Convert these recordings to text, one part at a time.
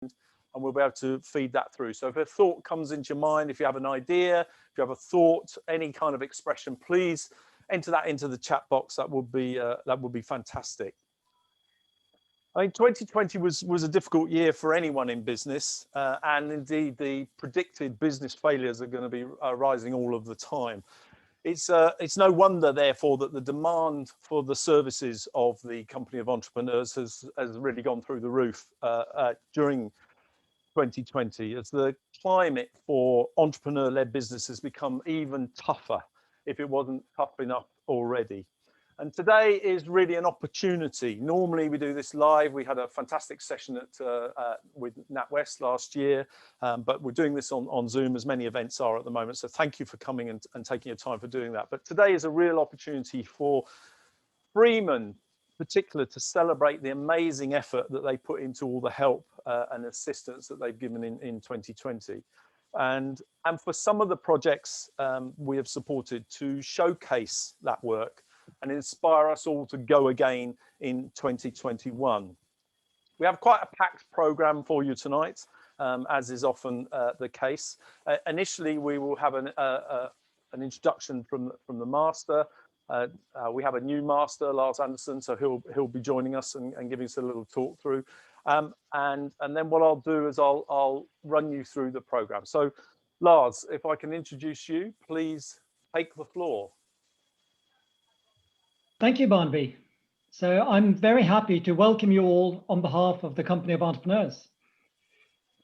and we'll be able to feed that through. So if a thought comes into your mind, if you have an idea, if you have a thought, any kind of expression, please enter that into the chat box. That would be fantastic. I mean, 2020 was a difficult year for anyone in business, and indeed the predicted business failures are going to be rising all of the time. It's no wonder, therefore, that the demand for the services of the company of entrepreneurs has really gone through the roof during 2020, as the climate for entrepreneur-led business has become even tougher, if it wasn't tough enough already. And today is really an opportunity. Normally we do this live. We had a fantastic session with NatWest last year, but we're doing this on Zoom, as many events are at the moment. So thank you for coming and taking your time for doing that. But today is a real opportunity for Freeman, in particular, to celebrate the amazing effort that they put into all the help and assistance that they've given in 2020. And for some of the projects we have supported, to showcase that work and inspire us all to go again in 2021. We have quite a packed program for you tonight, as is often the case. Initially, we will have an introduction from the master. We have a new master, Lars Anderson, so he'll be joining us and giving us a little talk through. And then what I'll do is I'll run you through the program. So, Lars, if I can introduce you, please take the floor. Thank you, Barnaby. So I'm very happy to welcome you all on behalf of the Company of Entrepreneurs.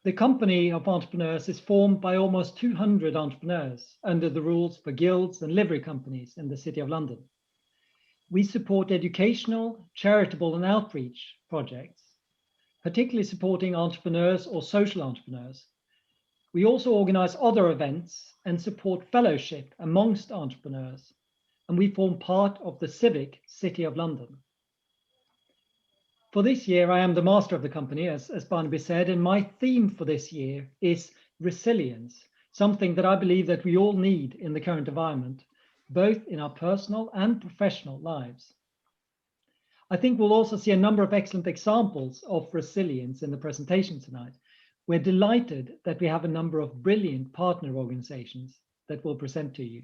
The Company of Entrepreneurs is formed by almost 200 entrepreneurs under the rules for guilds and livery companies in the City of London. We support educational, charitable and outreach projects, particularly supporting entrepreneurs or social entrepreneurs. We also organize other events and support fellowship amongst entrepreneurs, and we form part of the Civic City of London. For this year, I am the master of the company, as Barnaby said, and my theme for this year is resilience, something that I believe that we all need in the current environment, both in our personal and professional lives. I think we'll also see a number of excellent examples of resilience in the presentation tonight. We're delighted that we have a number of brilliant partner organizations that will present to you.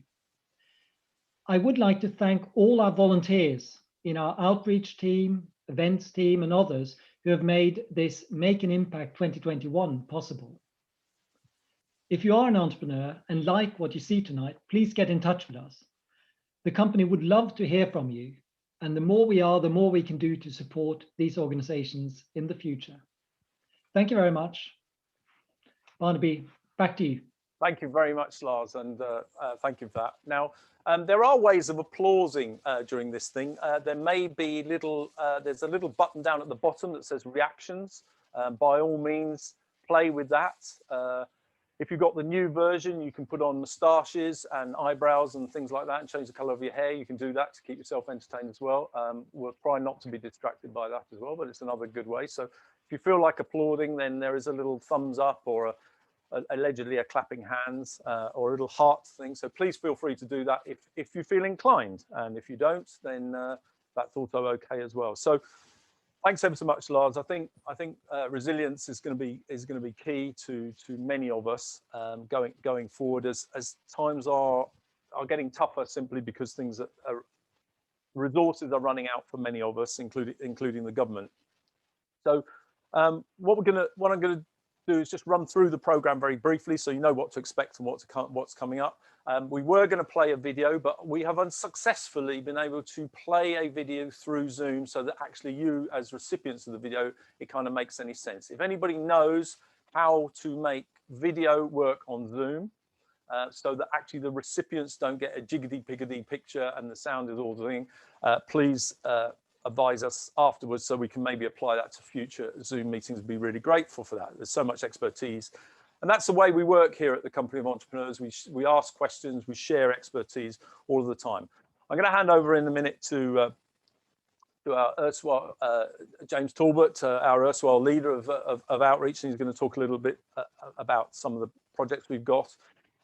I would like to thank all our volunteers in our outreach team, events team, and others who have made this Make an Impact 2021 possible. If you are an entrepreneur and like what you see tonight, please get in touch with us. The company would love to hear from you, and the more we are, the more we can do to support these organizations in the future. Thank you very much. Barnaby, back to you. Thank you very much, Lars, and thank you for that. Now, there are ways of applauding during this thing. There may be there's a little button down at the bottom that says reactions. By all means, play with that. If you've got the new version, you can put on moustaches and eyebrows and things like that and change the color of your hair. You can do that to keep yourself entertained as well. We'll try not to be distracted by that as well, but it's another good way. So if you feel like applauding, then there is a little thumbs up or allegedly a clapping hands or a little heart thing. So please feel free to do that if you feel inclined. And if you don't, then that's also okay as well. So thanks ever so much, Lars. I think resilience is going to be key to many of us going forward as times are getting tougher, simply because resources are running out for many of us, including the government. So what I'm going to do is just run through the program very briefly, so you know what to expect and what's coming up. We were going to play a video, but we have unsuccessfully been able to play a video through Zoom so that actually you, as recipients of the video, it kind of makes any sense. If anybody knows how to make video work on Zoom so that actually the recipients don't get a jiggity-piggity picture and the sound is all the thing, please advise us afterwards so we can maybe apply that to future Zoom meetings. Would be really grateful for that. There's so much expertise, and that's the way we work here at the Company of Entrepreneurs. We ask questions, we share expertise all of the time. I'm going to hand over in a minute to our erstwhile James Talbot, our erstwhile leader of outreach, and he's going to talk a little bit about some of the projects we've got.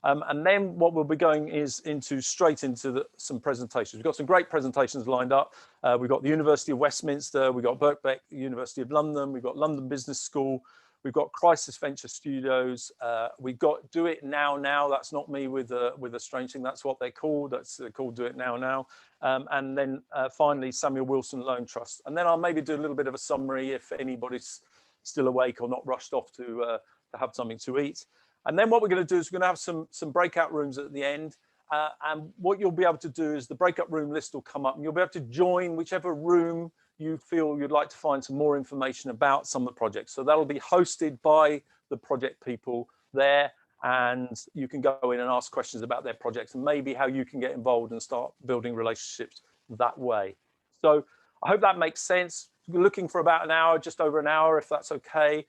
And then what we'll be going is straight into some presentations. We've got some great presentations lined up. We've got the University of Westminster, we've got Birkbeck, University of London, we've got London Business School, We've got Crisis Venture Studios. We've got Do It Now Now. That's not me with a strange thing. That's what they're called. They're called Do It Now Now. And then finally, Samuel Wilson Loan Trust. And then I'll maybe do a little bit of a summary if anybody's still awake or not rushed off to have something to eat. And then what we're going to do is we're going to have some breakout rooms at the end. And what you'll be able to do is the breakout room list will come up and you'll be able to join whichever room you feel you'd like to find some more information about some of the projects. So that'll be hosted by the project people there, and you can go in and ask questions about their projects and maybe how you can get involved and start building relationships that way. So I hope that makes sense. We're looking for about an hour, just over an hour, if that's okay.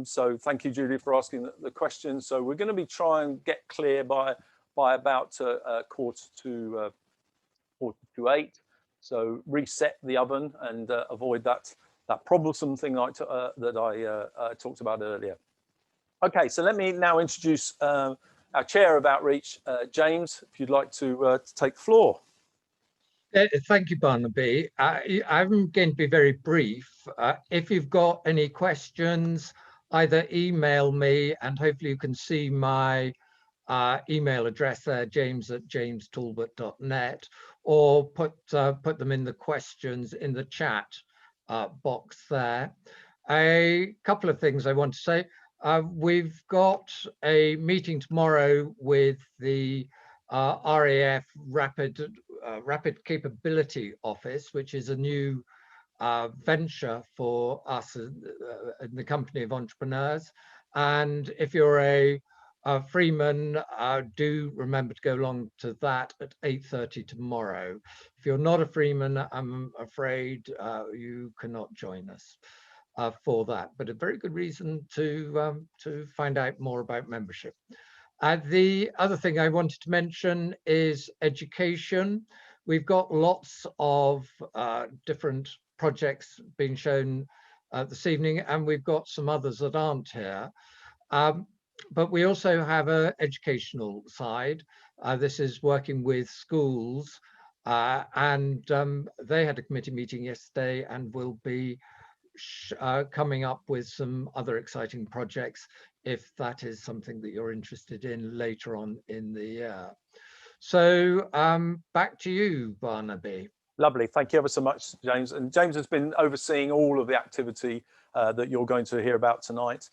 So thank you, Julie, for asking the questions. So we're going to be trying to get clear by about quarter to 8. So reset the oven and avoid that troublesome thing that I talked about earlier. Okay, so let me now introduce our chair of outreach, James, if you'd like to take the floor. Thank you, Barnaby. I'm going to be very brief. If you've got any questions, either email me, and hopefully you can see my email address there, james@jamestalbot.net, or put them in the questions in the chat box there. A couple of things I want to say. We've got a meeting tomorrow with the RAF Rapid Capability Office, which is a new venture for us in the company of entrepreneurs. And if you're a Freeman, do remember to go along to that at 8:30 tomorrow. If you're not a Freeman, I'm afraid you cannot join us for that, but a very good reason to find out more about membership. The other thing I wanted to mention is education. We've got lots of different projects being shown this evening, and we've got some others that aren't here. But we also have an educational side. This is working with schools, and they had a committee meeting yesterday and will be coming up with some other exciting projects if that is something that you're interested in later on in the year. So back to you, Barnaby. Lovely, thank you ever so much, James. And James has been overseeing all of the activity that you're going to hear about tonight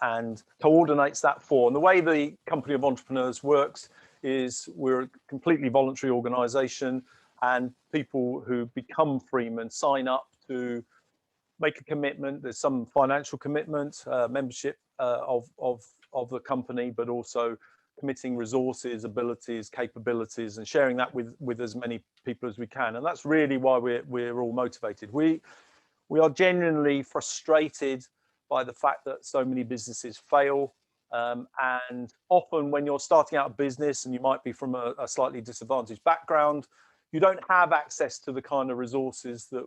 and coordinates that for. And the way the Company of Entrepreneurs works is we're a completely voluntary organisation, and people who become Freemen sign up to make a commitment. There's some financial commitment, membership of the company, but also committing resources, abilities, capabilities, and sharing that with as many people as we can. And that's really why we're all motivated. We are genuinely frustrated by the fact that so many businesses fail. And often when you're starting out a business and you might be from a slightly disadvantaged background, you don't have access to the kind of resources that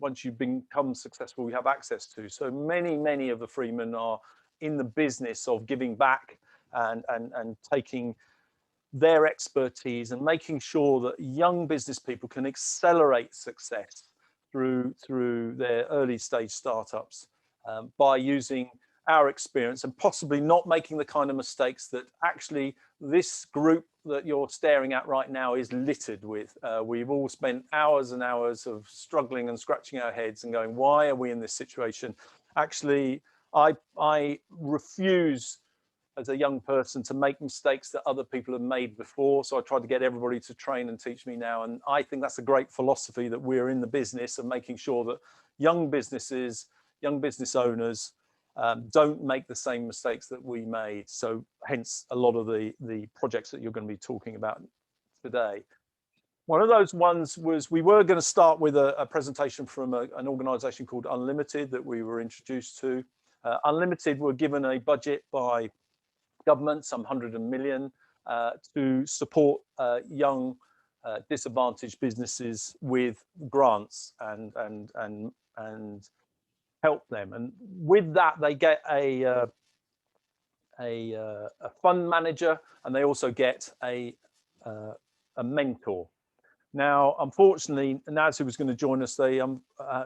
once you become successful, you have access to. So many of the Freemen are in the business of giving back and taking their expertise and making sure that young business people can accelerate success through their early stage startups by using our experience and possibly not making the kind of mistakes that actually this group that you're staring at right now is littered with. We've all spent hours and hours of struggling and scratching our heads and going, why are we in this situation? Actually, I refuse as a young person to make mistakes that other people have made before. So I tried to get everybody to train and teach me now. And I think that's a great philosophy, that we're in the business of making sure that young businesses, young business owners don't make the same mistakes that we made. So hence a lot of the projects that you're going to be talking about today. One of those ones was, we were going to start with a presentation from an organization called Unlimited that we were introduced to. Unlimited were given a budget by government, some 100 million, to support young disadvantaged businesses with grants and help them. And with that, they get a fund manager, and they also get a mentor. Now, unfortunately, Naz, who was going to join us, they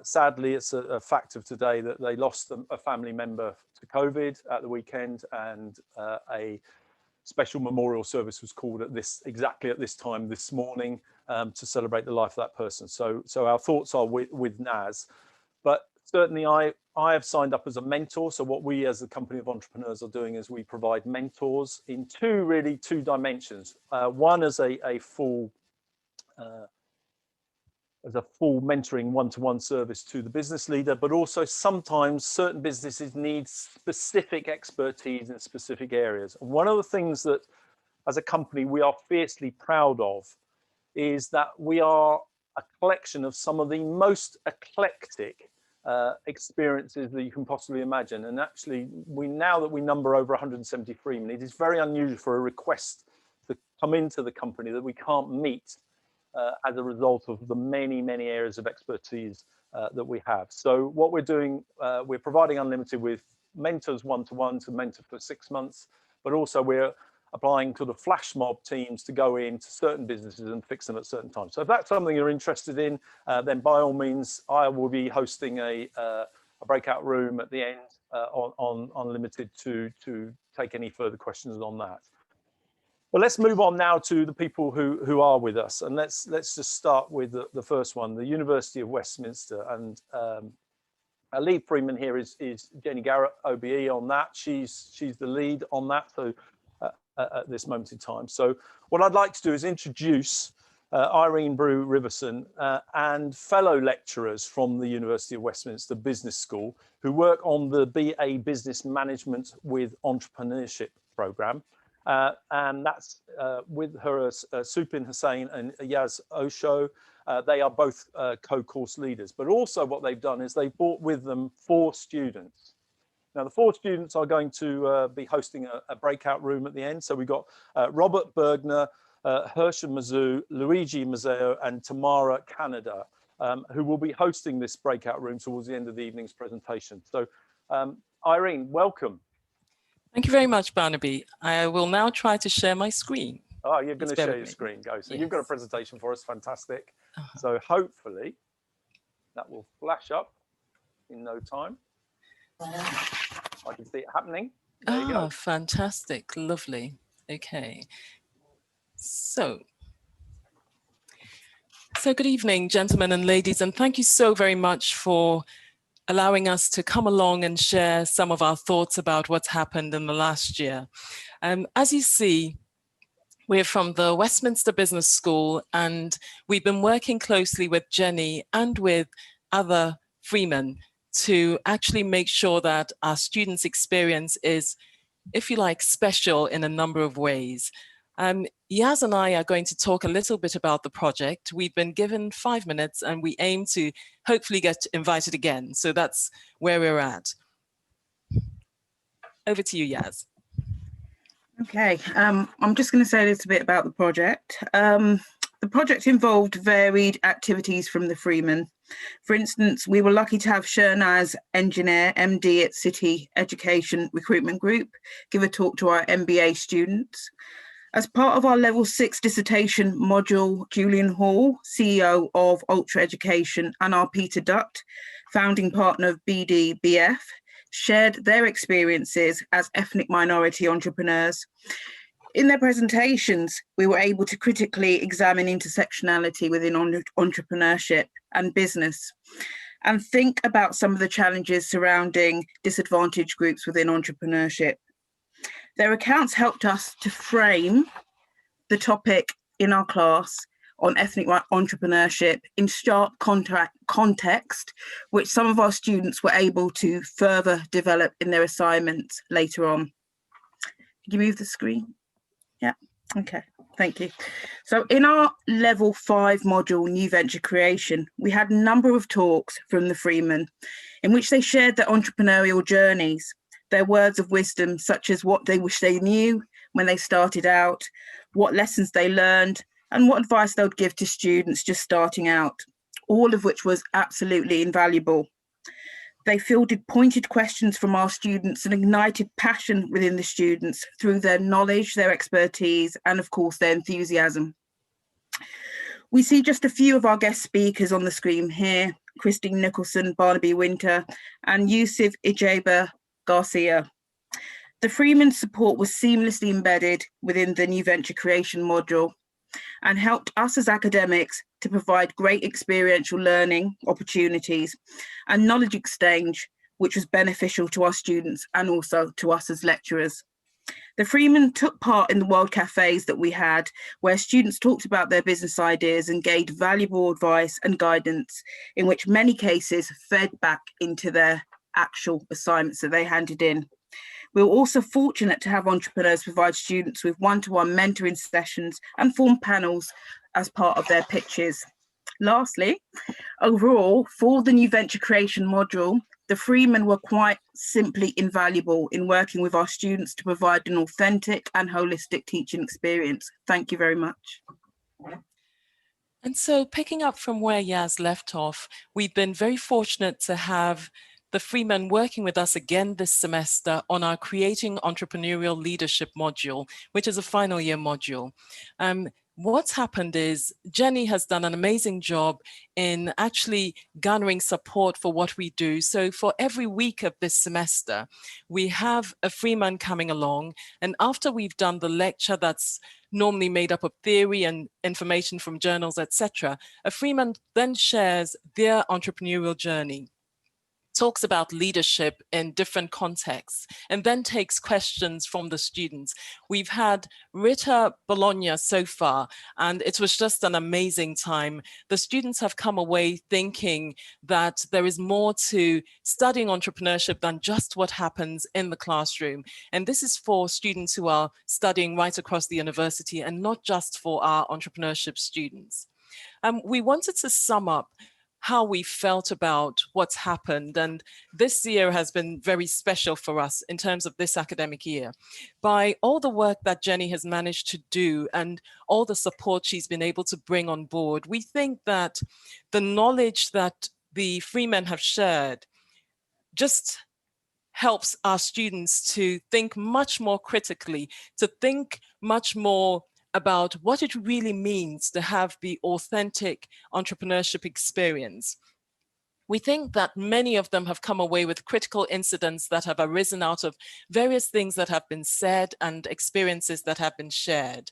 sadly, it's a fact of today that they lost a family member to COVID at the weekend, and a special memorial service was called exactly at this time this morning to celebrate the life of that person. So our thoughts are with Naz, but certainly I have signed up as a mentor. So what we as a company of entrepreneurs are doing is we provide mentors in two dimensions. One as a full mentoring one-to-one service to the business leader, but also sometimes certain businesses need specific expertise in specific areas. And one of the things that as a company we are fiercely proud of is that we are a collection of some of the most eclectic experiences that you can possibly imagine. And actually, now that we number over 173, it is very unusual for a request to come into the company that we can't meet as a result of the many areas of expertise that we have. So what we're doing, we're providing Unlimited with mentors one-to-one to mentor for 6 months, but also we're applying to the flash mob teams to go into certain businesses and fix them at certain times. So if that's something you're interested in, then by all means, I will be hosting a breakout room at the end on Unlimited to take any further questions on that. Well, let's move on now to the people who are with us, and let's just start with the first one, the University of Westminster, and our lead Freeman here is Jenny Garrett, OBE on that. She's the lead on that. So at this moment in time. So what I'd like to do is introduce Irene Brew Riverson and fellow lecturers from the University of Westminster Business School who work on the BA Business Management with Entrepreneurship program. And that's with her Supin Hussain and Yaz Osho. They are both co-course leaders, but also what they've done is they've brought with them 4 students. Now, the 4 students are going to be hosting a breakout room at the end. So we've got Robert Bergner, Hersham Mizzou, Luigi Mazzeo, and Tamara Canada, who will be hosting this breakout room towards the end of the evening's presentation. So Irene, welcome. Thank you very much, Barnaby. I will now try to share my screen. Oh, you're going to share your screen, go. So yes. You've got a presentation for us, fantastic. So hopefully that will flash up in no time. I can see it happening. There you go. Fantastic, lovely. Okay. So good evening, gentlemen and ladies, and thank you so very much for allowing us to come along and share some of our thoughts about what's happened in the last year. As you see, we're from the Westminster Business School, and we've been working closely with Jenny and with other Freemen to actually make sure that our students' experience is, if you like, special in a number of ways. Yaz and I are going to talk a little bit about the project. We've been given 5 minutes and we aim to hopefully get invited again. So that's where we're at. Over to you, Yaz. Okay, I'm just going to say a little bit about the project. The project involved varied activities from the Freemen. For instance, we were lucky to have Shernaz, engineer, MD at City Education Recruitment Group, give a talk to our MBA students. As part of our Level 6 dissertation module, Julian Hall, CEO of Ultra Education, and our Peter Dutt, founding partner of BDBF, shared their experiences as ethnic minority entrepreneurs. In their presentations, we were able to critically examine intersectionality within entrepreneurship and business, and think about some of the challenges surrounding disadvantaged groups within entrepreneurship. Their accounts helped us to frame the topic in our class on ethnic entrepreneurship in sharp context, which some of our students were able to further develop in their assignments later on. Can you move the screen? Yeah, okay, thank you. So in our Level 5 module, New Venture Creation, we had a number of talks from the Freemen in which they shared their entrepreneurial journeys, their words of wisdom, such as what they wish they knew when they started out, what lessons they learned, and what advice they would give to students just starting out, all of which was absolutely invaluable. They fielded pointed questions from our students and ignited passion within the students through their knowledge, their expertise, and of course, their enthusiasm. We see just a few of our guest speakers on the screen here: Christine Nicholson, Barnaby Wynter, and Yusuf Ijeba Garcia. The Freeman support was seamlessly embedded within the new venture creation module and helped us as academics to provide great experiential learning opportunities and knowledge exchange, which was beneficial to our students and also to us as lecturers. The Freeman took part in the World Cafes that we had, where students talked about their business ideas and gained valuable advice and guidance, in which many cases fed back into their actual assignments that they handed in. We were also fortunate to have entrepreneurs provide students with one-to-one mentoring sessions and form panels as part of their pitches. Lastly, overall, for the new venture creation module, the Freemen were quite simply invaluable in working with our students to provide an authentic and holistic teaching experience. Thank you very much. And so picking up from where Yaz left off, we've been very fortunate to have the Freemen working with us again this semester on our Creating Entrepreneurial Leadership module, which is a final year module. What's happened is Jenny has done an amazing job in actually garnering support for what we do. So for every week of this semester, we have a Freeman coming along. And after we've done the lecture that's normally made up of theory and information from journals, etc., a Freeman then shares their entrepreneurial journey, talks about leadership in different contexts, and then takes questions from the students. We've had Rita Bologna so far, and it was just an amazing time. The students have come away thinking that there is more to studying entrepreneurship than just what happens in the classroom. And this is for students who are studying right across the university and not just for our entrepreneurship students. We wanted to sum up how we felt about what's happened. And this year has been very special for us in terms of this academic year. By all the work that Jenny has managed to do and all the support she's been able to bring on board, we think that the knowledge that the Freemen have shared just helps our students to think much more critically, to think much more about what it really means to have the authentic entrepreneurship experience. We think that many of them have come away with critical incidents that have arisen out of various things that have been said and experiences that have been shared.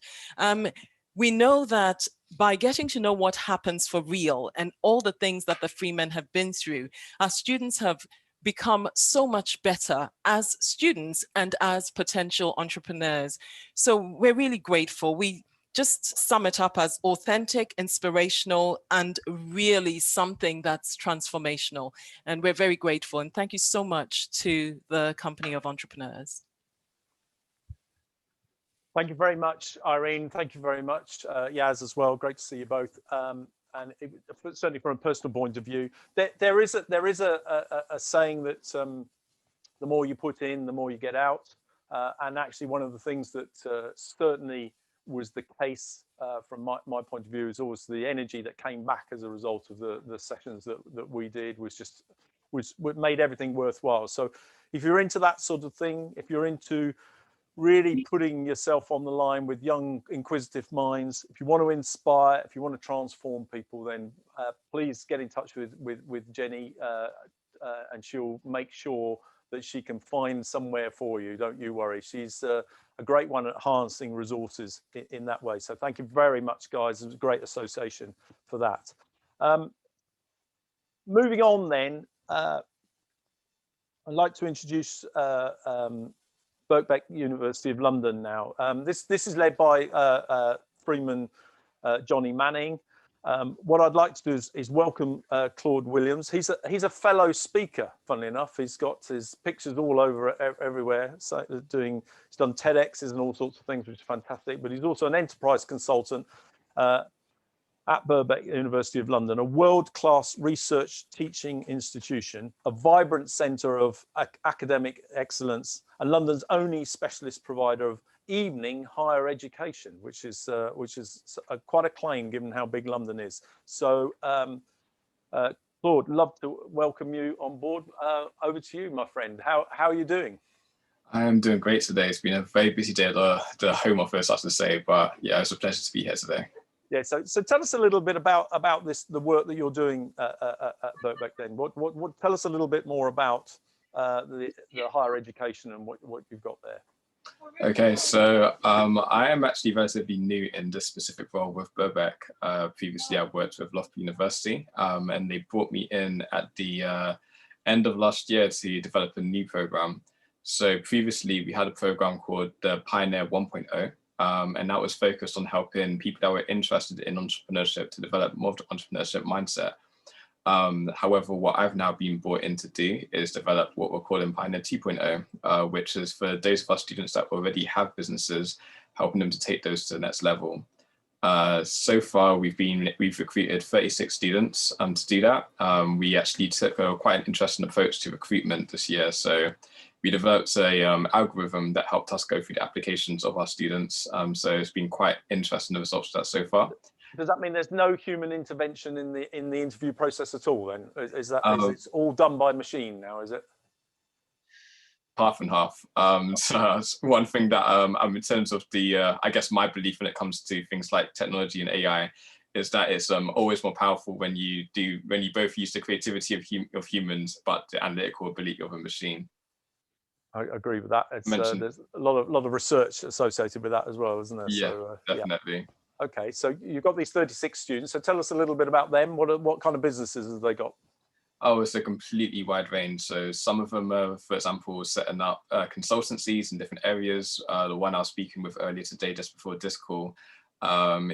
We know that by getting to know what happens for real and all the things that the Freemen have been through, our students have become so much better as students and as potential entrepreneurs. So we're really grateful. We just sum it up as authentic, inspirational, and really something that's transformational. And we're very grateful. And thank you so much to the Company of Entrepreneurs. Thank you very much, Irene. Thank you very much, Yaz, as well. Great to see you both. And certainly from a personal point of view, there is a saying that the more you put in, the more you get out. And actually, one of the things that certainly was the case from my point of view is always the energy that came back as a result of the sessions that we did was what made everything worthwhile. So if you're into that sort of thing, if you're into really putting yourself on the line with young, inquisitive minds, if you want to inspire, if you want to transform people, then please get in touch with Jenny and she'll make sure that she can find somewhere for you. Don't you worry. She's a great one at harnessing resources in that way. So thank you very much, guys. It was a great association for that. Moving on then, I'd like to introduce Birkbeck University of London now. This is led by Freeman Johnny Manning. What I'd like to do is welcome Claude Williams. He's a fellow speaker, funnily enough. He's got his pictures all over everywhere. So he's done TEDx's and all sorts of things, which is fantastic. But he's also an enterprise consultant at Birkbeck University of London, a world-class research teaching institution, a vibrant centre of academic excellence, and London's only specialist provider of evening higher education, which is quite a claim given how big London is. So, Claude, love to welcome you on board. Over to you, my friend. How are you doing? I am doing great today. It's been a very busy day at the Home Office, I have to say, but yeah, it's a pleasure to be here today. Yeah, so tell us a little bit about the work that you're doing at Birkbeck then. What tell us a little bit more about the higher education and what you've got there. Okay, so I am actually relatively new in this specific role with Birkbeck. Previously, I've worked with Loughborough University, and they brought me in at the end of last year to develop a new program. So previously, we had a program called the Pioneer 1.0, and that was focused on helping people that were interested in entrepreneurship to develop more of the entrepreneurship mindset. However, what I've now been brought in to do is develop what we're calling Pioneer 2.0, which is for those of our students that already have businesses, helping them to take those to the next level. So far, we've recruited 36 students to do that. We actually took quite an interesting approach to recruitment this year. So we developed a algorithm that helped us go through the applications of our students. So it's been quite interesting, the results of that so far. Does that mean there's no human intervention in the interview process at all? Then is it's all done by machine now? Is it? Half and half. So one thing that in terms of the I guess my belief when it comes to things like technology and AI is that it's always more powerful when you both use the creativity of humans but the analytical ability of a machine. I agree with that. There's a lot of research associated with that as well, isn't there? Yeah, so, definitely. Yeah. Okay, so you've got these 36 students. So tell us a little bit about them. What kind of businesses have they got? Oh, it's a completely wide range. So some of them are, for example, setting up consultancies in different areas. The one I was speaking with earlier today, just before this call,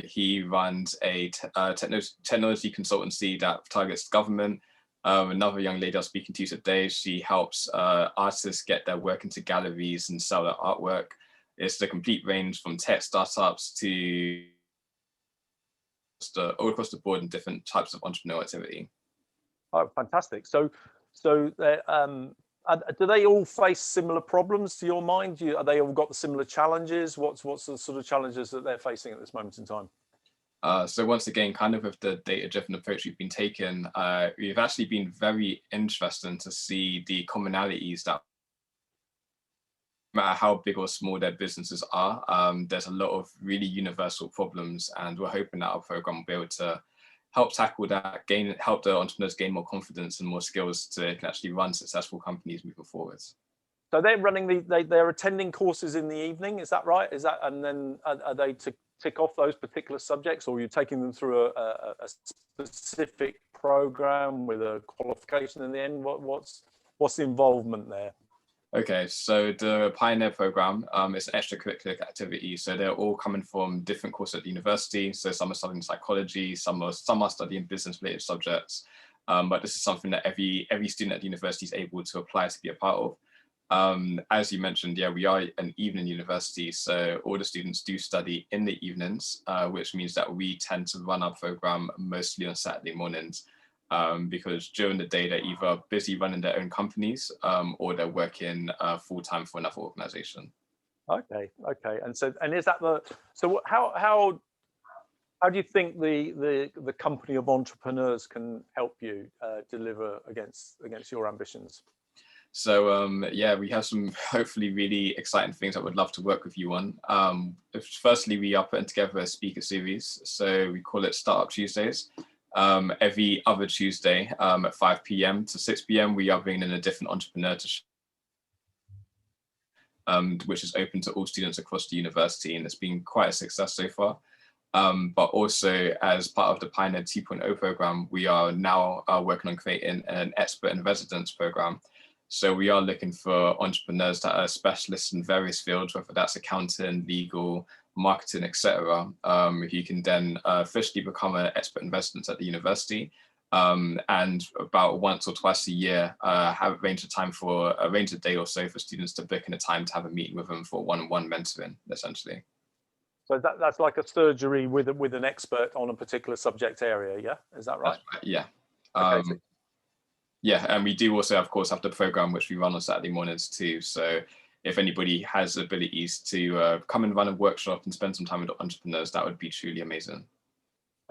he runs a technology consultancy that targets government. Another young lady I was speaking to today, she helps artists get their work into galleries and sell their artwork. It's the complete range from tech startups to all across the board and different types of entrepreneurial activity. Oh, fantastic! So do they all face similar problems to your mind? Are they all got the similar challenges? What's the sort of challenges that they're facing at this moment in time? So once again, kind of with the data-driven approach we've been taking, we've actually been very interested to see the commonalities that no matter how big or small their businesses are, there's a lot of really universal problems, and we're hoping that our program will be able to help tackle that, help the entrepreneurs gain more confidence and more skills to can actually run successful companies moving forwards. So they're running they're attending courses in the evening, is that right? Is that, and then are they to tick off those particular subjects, or are you taking them through a specific program with a qualification in the end? What's the involvement there? Okay, so the Pioneer program is an extracurricular activity. So they're all coming from different courses at the university. So some are studying psychology, some are studying business-related subjects. But this is something that every student at the university is able to apply to be a part of. As you mentioned, yeah, we are an evening university. So all the students do study in the evenings, which means that we tend to run our program mostly on Saturday mornings. Because during the day they're either busy running their own companies or they're working full-time for another organization. Okay, and is that how do you think the company of entrepreneurs can help you deliver against your ambitions? So yeah, we have some hopefully really exciting things that we'd love to work with you on. Firstly, we are putting together a speaker series, so we call it Startup Tuesdays. Every other Tuesday at 5 p.m. to 6 p.m. we are bringing in a different entrepreneur to which is open to all students across the university, and it's been quite a success so far. But also as part of the Pioneer 2.0 program, we are now working on creating an expert in residence program. So we are looking for entrepreneurs that are specialists in various fields, whether that's accounting, legal, marketing, etc. You can then officially become an expert in residence at the university, and about once or twice a year arrange a day or so for students to book in a time to have a meeting with them for one-on-one mentoring, essentially. So that's like a surgery with an expert on a particular subject area, yeah? Is that right? That's right, yeah. Okay, yeah, and we do also, of course, have the program which we run on Saturday mornings too. So if anybody has abilities to come and run a workshop and spend some time with entrepreneurs, that would be truly amazing.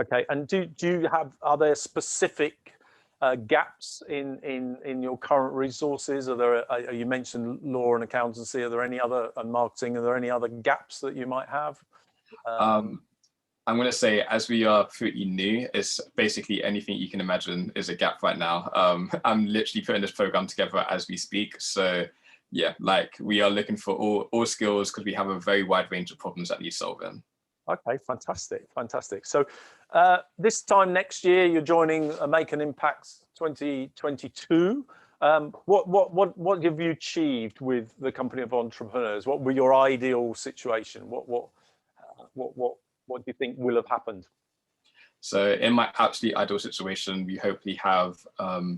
Okay, and are there specific gaps in your current resources? You mentioned law and accountancy. Are there any other, and marketing? Are there any other gaps that you might have? I'm going to say, as we are pretty new, it's basically anything you can imagine is a gap right now. I'm literally putting this program together as we speak. So yeah, like we are looking for all skills because we have a very wide range of problems that need solving. Okay, fantastic, fantastic. So this time next year, you're joining Make an Impact 2022. What have you achieved with the Company of Entrepreneurs? What were your ideal situation? What do you think will have happened? So in my absolute ideal situation, we hopefully have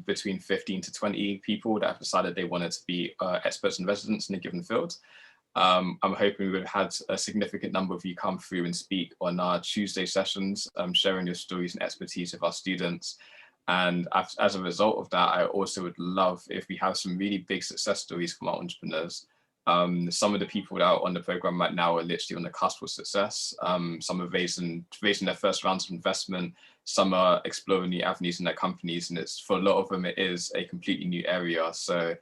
between 15 to 20 people that have decided they wanted to be experts and residents in a given field. I'm hoping we would have had a significant number of you come through and speak on our Tuesday sessions, sharing your stories and expertise with our students. And as a result of that, I also would love if we have some really big success stories from our entrepreneurs. Some of the people that are on the program right now are literally on the cusp of success. Some are raising their first rounds of investment. Some are exploring new avenues in their companies, and it's for a lot of them it is a completely new area. So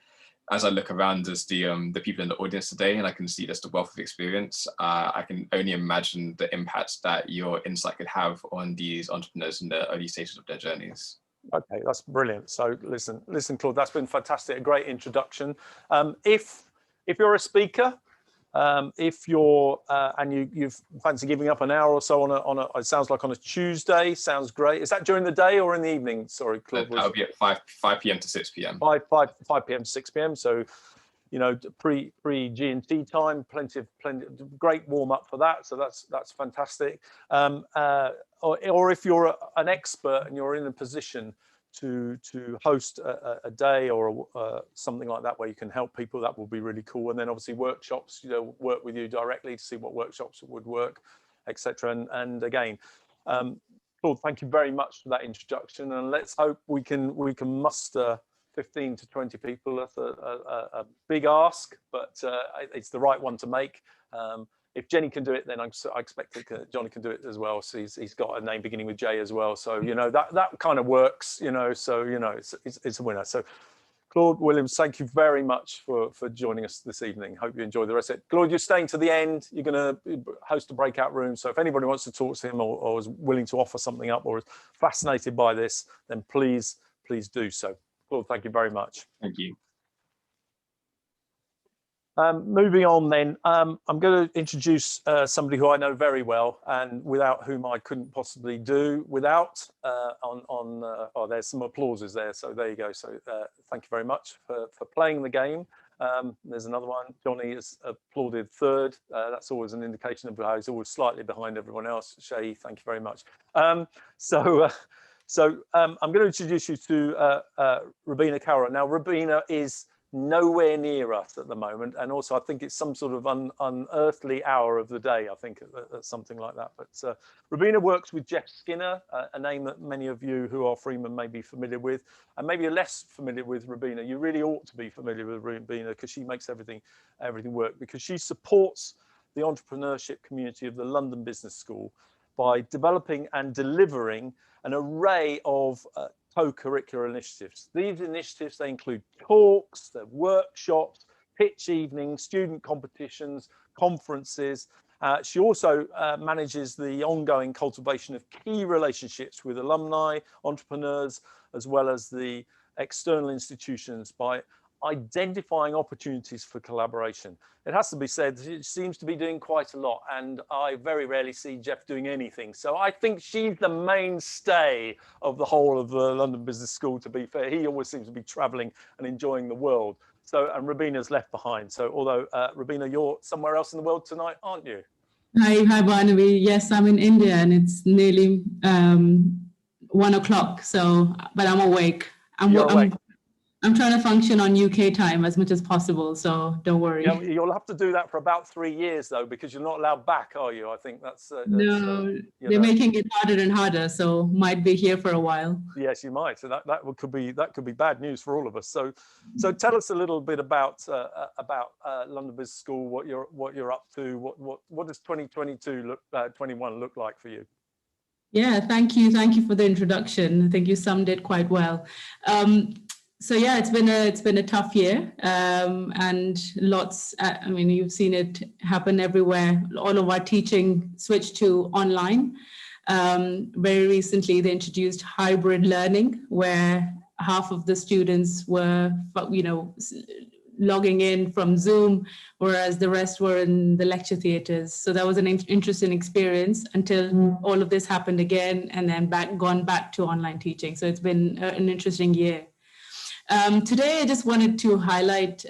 as I look around as the people in the audience today, and I can see just the wealth of experience, I can only imagine the impact that your insight could have on these entrepreneurs in the early stages of their journeys. Okay, that's brilliant. So listen, Claude, that's been fantastic. A great introduction. If you're a speaker, if you're and you fancy giving up an hour or so on a it sounds like on a Tuesday, sounds great. Is that during the day or in the evening? Sorry, Claude. That'll be at 5 p.m. to 6 p.m. 5 p.m. to 6 p.m. So, you know, pre G&T time, plenty of great warm up for that. So that's fantastic. Or if you're an expert and you're in a position to host a day or something like that where you can help people, that will be really cool. And then obviously workshops, you know, work with you directly to see what workshops would work, etc. And again, Claude, thank you very much for that introduction, and let's hope we can muster 15 to 20 people. That's a big ask, but it's the right one to make. If Jenny can do it, then I expect Johnny can do it as well. So he's got a name beginning with J as well. So, you know, that kind of works, you know, so, you know, it's a winner. So Claude Williams, thank you very much for joining us this evening. Hope you enjoy the rest of it. Claude, you're staying to the end. You're going to host a breakout room. So if anybody wants to talk to him or is willing to offer something up or is fascinated by this, then please do so. Claude, thank you very much. Thank you. Moving on then, I'm going to introduce somebody who I know very well and without whom I couldn't possibly do without. Oh, there's some applauses there, so there you go. So thank you very much for playing the game. There's another one. Johnny is applauded third. That's always an indication of how he's always slightly behind everyone else. Shay, thank you very much. So I'm going to introduce you to Rubina Kaura. Now, Rubina is nowhere near us at the moment, and also I think it's some sort of unearthly hour of the day, I think, something like that. But Rubina works with Jeff Skinner, a name that many of you who are Freeman may be familiar with, and maybe you're less familiar with Rubina. You really ought to be familiar with Rubina because she makes everything work, because she supports the entrepreneurship community of the London Business School by developing and delivering an array of co-curricular initiatives. These initiatives, they include talks, workshops, pitch evenings, student competitions, conferences. She also manages the ongoing cultivation of key relationships with alumni, entrepreneurs, as well as the external institutions by identifying opportunities for collaboration. It has to be said, she seems to be doing quite a lot, and I very rarely see Jeff doing anything. So I think she's the mainstay of the whole of the London Business School, to be fair. He always seems to be traveling and enjoying the world. So, and Rubina's left behind. So although Rubina, you're somewhere else in the world tonight, aren't you? Hi Barnaby. Yes, I'm in India and it's nearly 1 o'clock. So, but I'm awake. I'm trying to function on UK time as much as possible, so don't worry. Yeah, you'll have to do that for about 3 years, though, because you're not allowed back, are you? I think that's no, they're making it harder and harder, so might be here for a while. Yes, you might. So that could be bad news for all of us. So tell us a little bit about London Business School, what you're up to, what does 21 look like for you? Yeah, thank you for the introduction. I think you summed it quite well. So yeah, it's been a tough year, and lots. I mean, you've seen it happen everywhere. All of our teaching switched to online. Very recently, they introduced hybrid learning, where half of the students were, logging in from Zoom, whereas the rest were in the lecture theatres. So that was an interesting experience until all of this happened again, and then gone back to online teaching. So it's been an interesting year. Today, I just wanted to highlight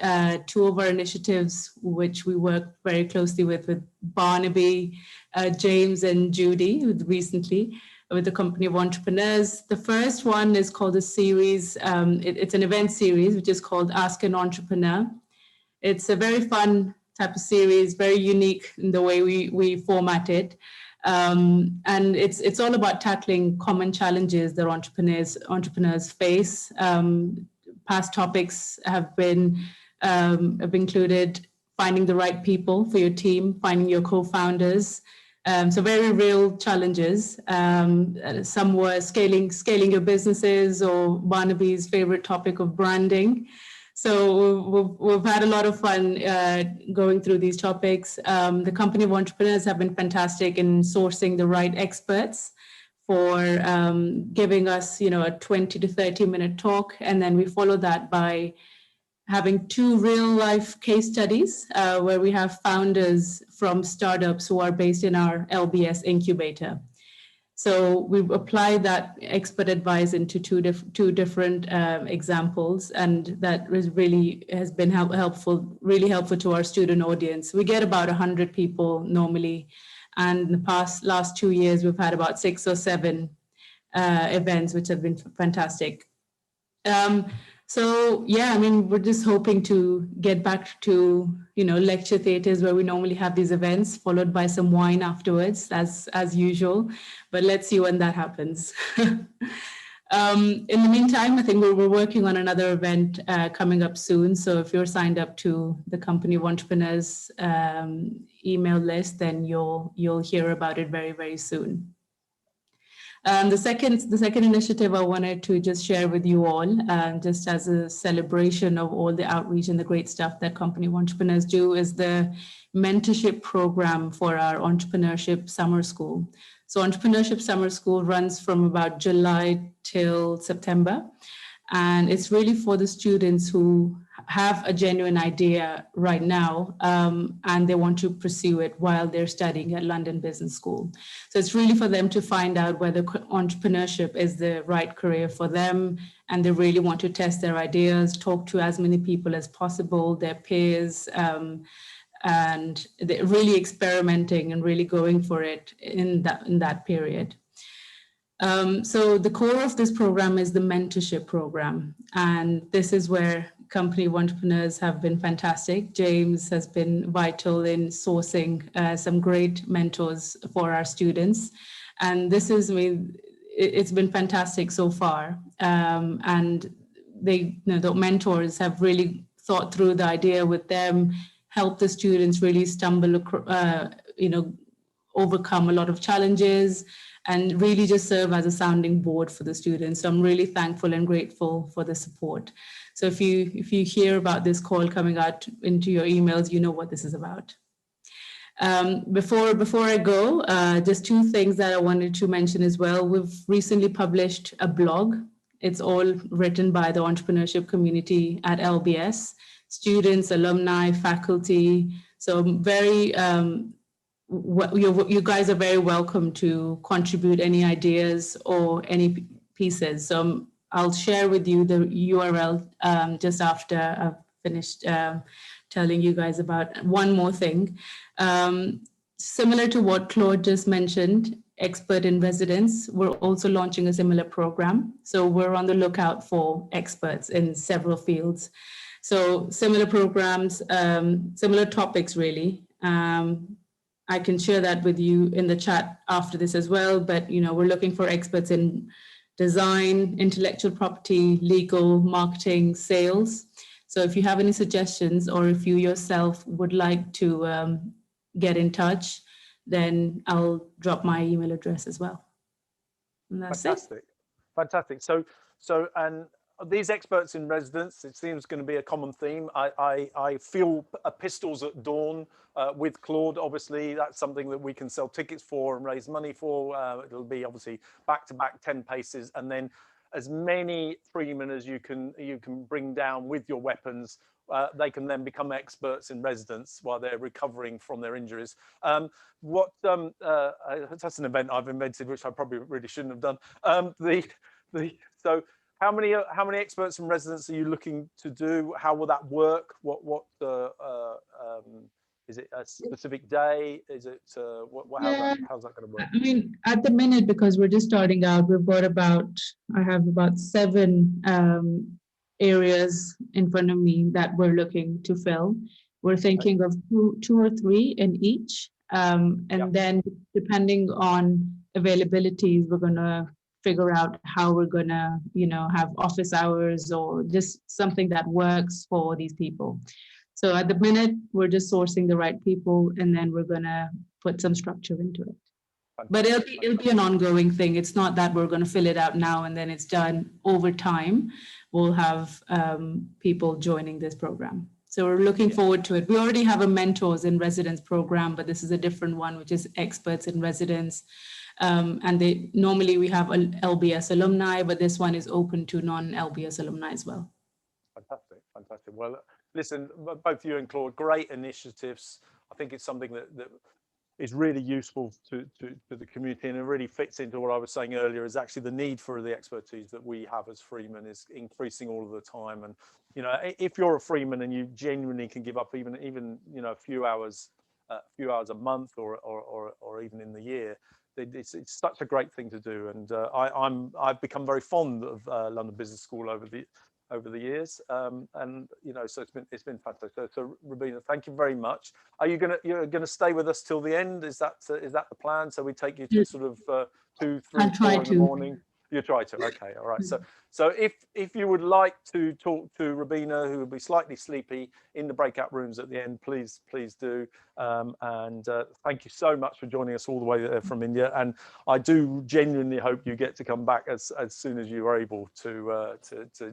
two of our initiatives, which we work very closely with Barnaby, James and Judy recently, with the Company of Entrepreneurs. The first one is called a series, it's an event series, which is called Ask an Entrepreneur. It's a very fun type of series, very unique in the way we format it. And it's all about tackling common challenges that entrepreneurs face. Past topics have included finding the right people for your team, finding your co-founders. So very real challenges. Some were scaling your businesses, or Barnaby's favorite topic of branding. So we've had a lot of fun going through these topics. The Company of Entrepreneurs have been fantastic in sourcing the right experts for giving us, a 20 to 30 minute talk. And then we follow that by having 2 real life case studies where we have founders from startups who are based in our LBS incubator. So we've applied that expert advice into two different examples, and that has been really helpful to our student audience. We get about 100 people normally, and in the last 2 years, we've had about 6 or 7 events, which have been fantastic. So yeah, I mean, we're just hoping to get back to, lecture theatres where we normally have these events, followed by some wine afterwards, as usual. But let's see when that happens. In the meantime, I think we're working on another event coming up soon. So if you're signed up to the Company of Entrepreneurs email list, then you'll hear about it very, very soon. The second initiative I wanted to just share with you all, just as a celebration of all the outreach and the great stuff that Company of Entrepreneurs do, is the mentorship program for our Entrepreneurship Summer School. So Entrepreneurship Summer School runs from about July till September. And it's really for the students who have a genuine idea right now, and they want to pursue it while they're studying at London Business School. So it's really for them to find out whether entrepreneurship is the right career for them, and they really want to test their ideas, talk to as many people as possible, their peers, and they're really experimenting and really going for it in that period. So the core of this program is the mentorship program, and this is where Company of Entrepreneurs have been fantastic. James has been vital in sourcing some great mentors for our students, and it's been fantastic so far. And the mentors have really thought through the idea with them, help the students really overcome a lot of challenges, and really just serve as a sounding board for the students. So I'm really thankful and grateful for the support. So if you hear about this call coming out into your emails, you know what this is about. Before I go, just 2 things that I wanted to mention as well. We've recently published a blog. It's all written by the entrepreneurship community at LBS, students, alumni, faculty. So very, you guys are very welcome to contribute any ideas or any pieces. So I'll share with you the URL just after I've finished telling you guys about one more thing. Similar to what Claude just mentioned, Expert in Residence, we're also launching a similar program. So we're on the lookout for experts in several fields. So similar programs, similar topics really. I can share that with you in the chat after this as well, but we're looking for experts in design, intellectual property, legal, marketing, sales. So if you have any suggestions, or if you yourself would like to get in touch, then I'll drop my email address as well. And that's fantastic. it. Fantastic. So, and these experts in residence, it seems going to be a common theme. I feel pistols at dawn with Claude. Obviously, that's something that we can sell tickets for and raise money for. It'll be obviously back-to-back 10 paces, and then as many freemen as you can bring down with your weapons. They can then become experts in residence while they're recovering from their injuries. That's an event I've invented, which I probably really shouldn't have done. So how many experts in residence are you looking to do? How will that work? Is it a specific day? Is it how's that going to work? I mean, at the minute, because we're just starting out, we've got I have about 7 areas in front of me that we're looking to fill. We're thinking of two or 3 in each, and then depending on availabilities, we're going to figure out how we're going to, have office hours or just something that works for these people. So at the minute, we're just sourcing the right people, and then we're going to put some structure into it. But it'll be an ongoing thing. It's not that we're going to fill it out now and then it's done. Over time. We'll have people joining this program. So we're looking forward to it. We already have a mentors in residence program, but this is a different one, which is experts in residence. And normally we have LBS alumni, but this one is open to non-LBS alumni as well. Fantastic. Well, listen, both you and Claude, great initiatives. I think it's something that is really useful to the community, and it really fits into what I was saying earlier, is actually the need for the expertise that we have as freemen is increasing all of the time. And if you're a freeman and you genuinely can give up even a few hours a month or even in the year, it's such a great thing to do. And I've become very fond of London Business School over the years, and so it's been fantastic. So Rubina, thank you very much. Are you're gonna stay with us till the end? Is that the plan? So we take you to sort of 2, 3, 4 in the morning. You try to. Okay, all right. So if you would like to talk to Rubina, who will be slightly sleepy, in the breakout rooms at the end, please do. And thank you so much for joining us all the way there from India. And I do genuinely hope you get to come back as soon as you are able to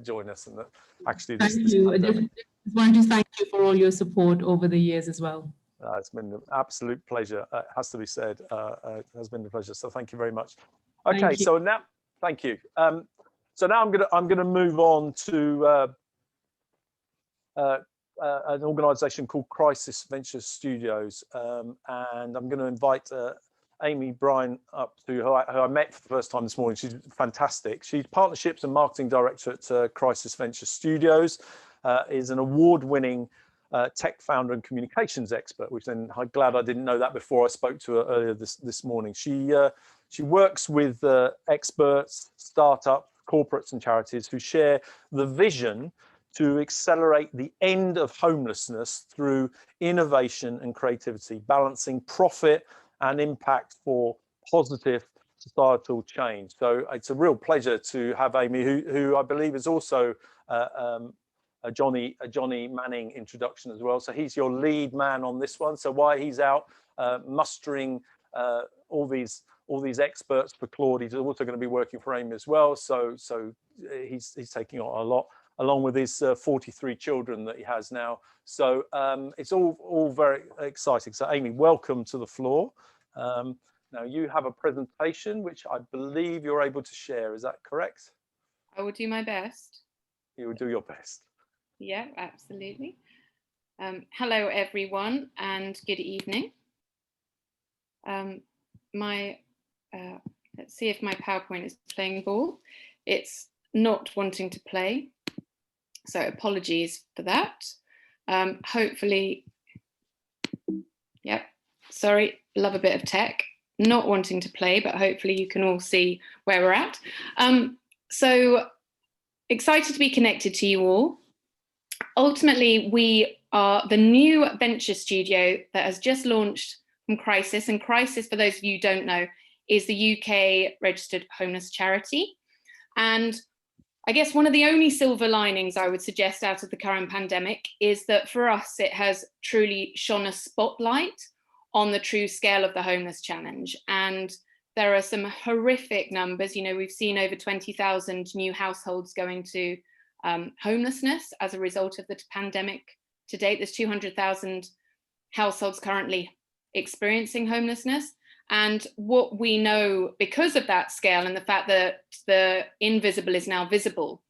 join us. And that actually, thank you. I just want to thank you for all your support over the years as well. It's been an absolute pleasure. It has to be said. It has been a pleasure. So thank you very much. Okay, so now. Thank you. So now I'm gonna move on to an organisation called Crisis Venture Studios, and I'm going to invite Amy Bryan up, who I met for the first time this morning. She's fantastic. She's Partnerships and Marketing Director at Crisis Venture Studios. Is an award-winning tech founder and communications expert, which then I'm glad I didn't know that before I spoke to her earlier this morning. She works with experts, startups, corporates and charities who share the vision to accelerate the end of homelessness through innovation and creativity, balancing profit and impact for positive societal change. So it's a real pleasure to have Amy, who I believe is also a Johnny Manning introduction as well. So he's your lead man on this one. So while he's out mustering all these experts for Claude, he's also going to be working for Amy as well. So he's taking on a lot, along with his 43 children that he has now. So it's all very exciting. So Amy, welcome to the floor. Now you have a presentation which I believe you're able to share. Is that correct? I will do my best. You will do your best. Yeah, absolutely. Hello everyone and good evening. Let's see if my PowerPoint is playing ball. It's not wanting to play, so apologies for that. Hopefully, yep, sorry, love a bit of tech. Not wanting to play, but hopefully you can all see where we're at. So excited to be connected to you all. Ultimately, we are the new venture studio that has just launched from Crisis. And Crisis, for those of you who don't know, is the UK registered homeless charity. And I guess one of the only silver linings I would suggest out of the current pandemic is that for us, it has truly shone a spotlight on the true scale of the homeless challenge. And there are some horrific numbers. You know, we've seen over 20,000 new households going to homelessness as a result of the pandemic to date. There's 200,000 households currently experiencing homelessness. And what we know because of that scale and the fact that the invisible is now visible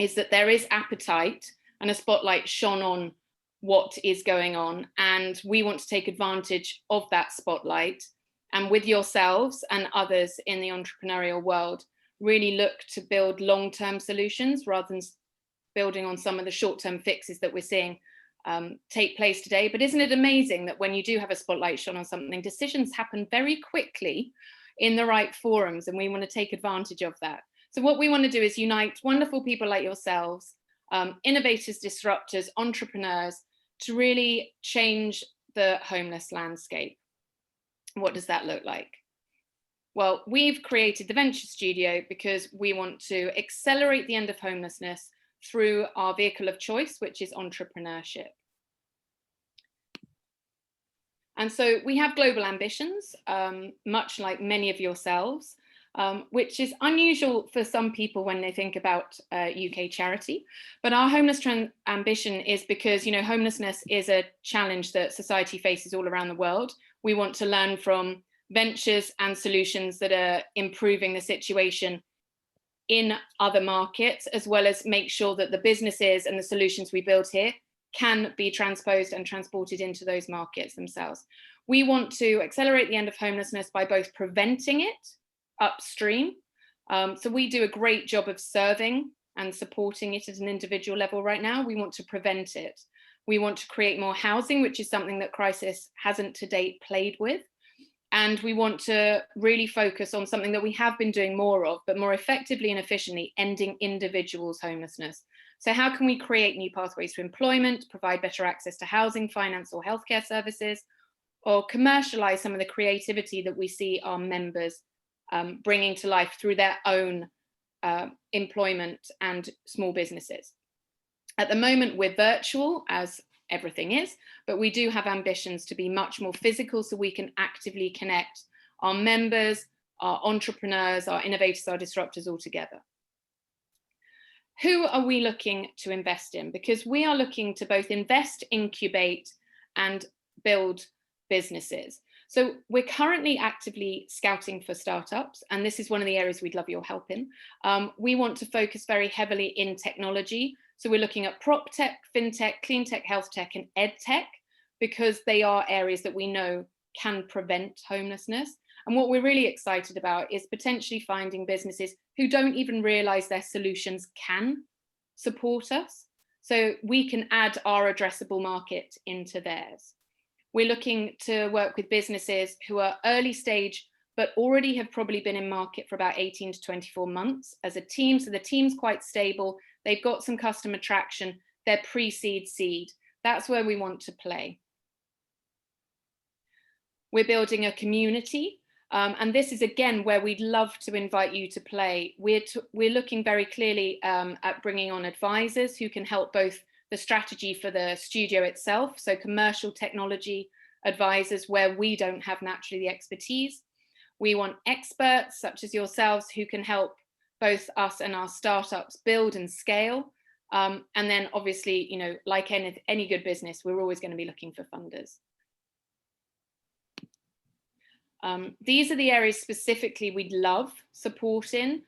is that there is appetite and a spotlight shone on what is going on. And we want to take advantage of that spotlight, and with yourselves and others in the entrepreneurial world, really look to build long-term solutions rather than building on some of the short-term fixes that we're seeing take place today. But isn't it amazing that when you do have a spotlight shone on something, decisions happen very quickly in the right forums, and we want to take advantage of that. So what we want to do is unite wonderful people like yourselves, innovators, disruptors, entrepreneurs, to really change the homeless landscape. What does that look like? Well, we've created the Venture Studio because we want to accelerate the end of homelessness through our vehicle of choice, which is entrepreneurship. And so we have global ambitions, much like many of yourselves, which is unusual for some people when they think about UK charity. But our homeless ambition is because, you know, homelessness is a challenge that society faces all around the world. We want to learn from ventures and solutions that are improving the situation in other markets, as well as make sure that the businesses and the solutions we build here can be transposed and transported into those markets themselves. We want to accelerate the end of homelessness by both preventing it upstream. So we do a great job of serving and supporting it at an individual level right now. We want to prevent it. We want to create more housing, which is something that Crisis hasn't to date played with. And we want to really focus on something that we have been doing more of, but more effectively and efficiently, ending individuals' homelessness. So how can we create new pathways to employment, provide better access to housing, finance or healthcare services, or commercialize some of the creativity that we see our members bringing to life through their own employment and small businesses. At the moment, we're virtual, as everything is, but we do have ambitions to be much more physical so we can actively connect our members, our entrepreneurs, our innovators, our disruptors all together. Who are we looking to invest in? Because we are looking to both invest, incubate, and build businesses. So we're currently actively scouting for startups, and this is one of the areas we'd love your help in. We want to focus very heavily in technology. So we're looking at prop tech, fintech, clean tech, health tech, and ed tech, because they are areas that we know can prevent homelessness. And what we're really excited about is potentially finding businesses who don't even realize their solutions can support us, so we can add our addressable market into theirs. We're looking to work with businesses who are early stage, but already have probably been in market for about 18 to 24 months as a team. So the team's quite stable. They've got some customer traction. They're pre-seed, seed. That's where we want to play. We're building a community. And this is, again, where we'd love to invite you to play. We're looking very clearly at bringing on advisors who can help both the strategy for the studio itself, so commercial technology advisors where we don't have naturally the expertise. We want experts such as yourselves who can help both us and our startups build and scale. And then obviously, you know, like any good business, we're always going to be looking for funders. These are the areas specifically we'd love support in.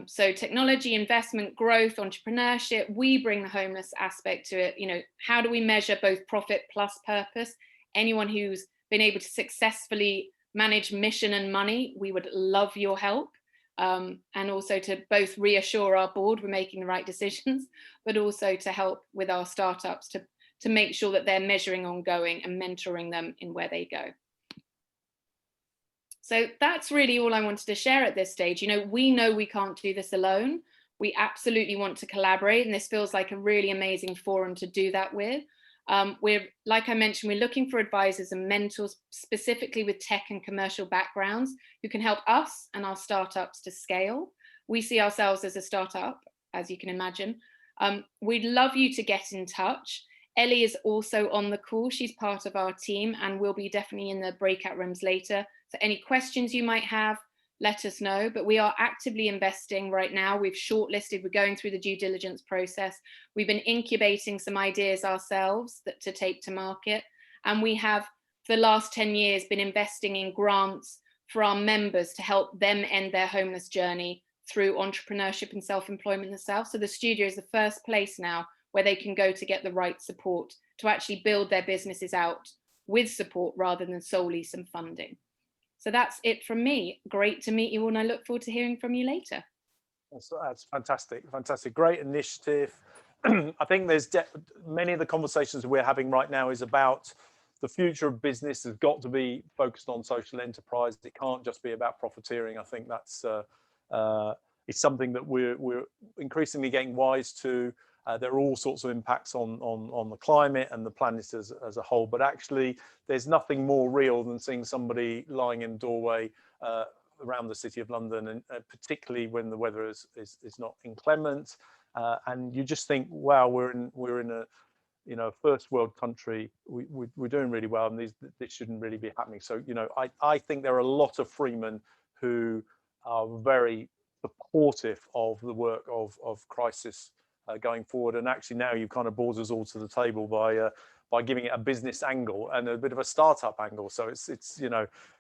So technology, investment, growth, entrepreneurship, we bring the homeless aspect to it. You know, how do we measure both profit plus purpose? Anyone who's been able to successfully manage mission and money, we would love your help. And also to both reassure our board we're making the right decisions, but also to help with our startups to make sure that they're measuring ongoing and mentoring them in where they go. So that's really all I wanted to share at this stage. You know we can't do this alone. We absolutely want to collaborate, and this feels like a really amazing forum to do that with. We're, like I mentioned, we're looking for advisors and mentors specifically with tech and commercial backgrounds who can help us and our startups to scale. We see ourselves as a startup, as you can imagine. We'd love you to get in touch. Ellie is also on the call. She's part of our team and will be definitely in the breakout rooms later. So any questions you might have, let us know. But we are actively investing right now. We've shortlisted, we're going through the due diligence process. We've been incubating some ideas ourselves to take to market. And we have, for the last 10 years, been investing in grants for our members to help them end their homeless journey through entrepreneurship and self-employment themselves. So the studio is the first place now where they can go to get the right support to actually build their businesses out with support rather than solely some funding. So that's it from me. Great to meet you all, and I look forward to hearing from you later. That's fantastic, fantastic, great initiative. I think there's many of the conversations we're having right now is about the future of business has got to be focused on social enterprise. It can't just be about profiteering. I think that's it's something that we're increasingly getting wise to. There are all sorts of impacts on the climate and the planet as a whole, but actually there's nothing more real than seeing somebody lying in a doorway around the city of London, and particularly when the weather is not inclement, and you just think, wow, we're in a first world country. We're doing really well, and this shouldn't really be happening. So I think there are a lot of Freemen who are very supportive of the work of Crisis going forward, and actually now you've kind of brought us all to the table by giving it a business angle and a bit of a startup angle. So it's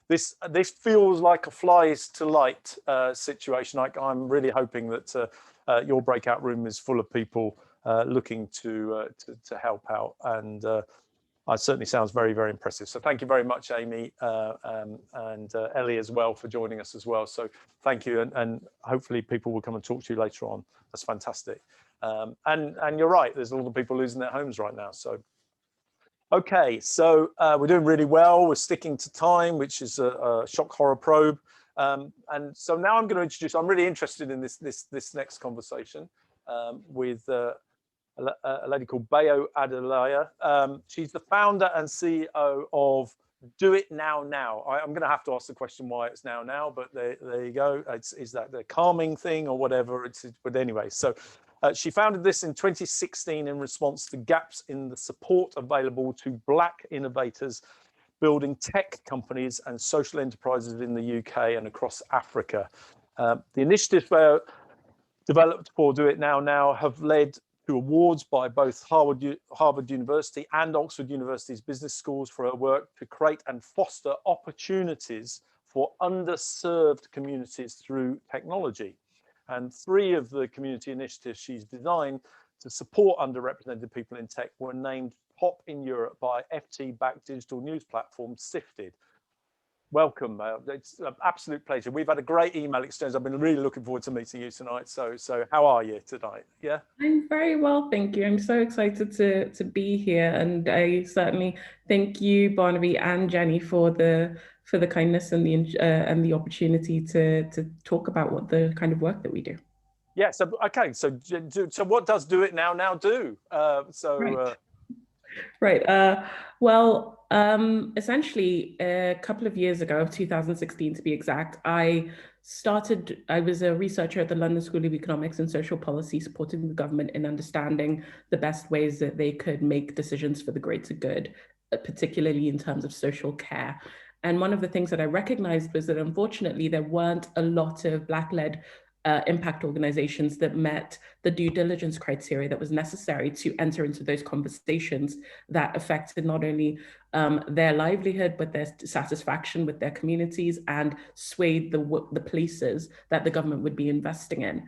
this feels like a flies to light situation. I'm really hoping that your breakout room is full of people looking to help out, and it certainly sounds very, very impressive. So thank you very much, Amy, and Ellie as well for joining us as well. So thank you, and hopefully people will come and talk to you later on. That's fantastic. And you're right, there's a lot of people losing their homes right now. So okay, so we're doing really well. We're sticking to time, which is a shock horror probe. And so now I'm going to introduce, I'm really interested in this next conversation with a lady called Bayo Adelaya. She's the founder and CEO of Do It Now. I'm going to have to ask the question why it's now, but there you go. Is that the calming thing or whatever? But anyway, so she founded this in 2016 in response to gaps in the support available to Black innovators building tech companies and social enterprises in the UK and across Africa. The initiatives developed for Do It Now have led to awards by both Harvard University and Oxford University's business schools for her work to create and foster opportunities for underserved communities through technology. And 3 of the community initiatives she's designed to support underrepresented people in tech were named top in Europe by FT-backed digital news platform Sifted. Welcome, it's an absolute pleasure. We've had a great email exchange. I've been really looking forward to meeting you tonight. So how are you tonight? Yeah, I'm very well, thank you. I'm so excited to be here, and I certainly thank you, Barnaby and Jenny, for the kindness and the opportunity to talk about what the kind of work that we do. Yeah. So okay. So what does Do It Now do? Right. Well, essentially, a couple of years ago, 2016 to be exact, I was a researcher at the London School of Economics and Social Policy, supporting the government in understanding the best ways that they could make decisions for the greater good, particularly in terms of social care. And one of the things that I recognized was that unfortunately, there weren't a lot of Black-led impact organizations that met the due diligence criteria that was necessary to enter into those conversations that affected not only their livelihood, but their satisfaction with their communities and swayed the places that the government would be investing in.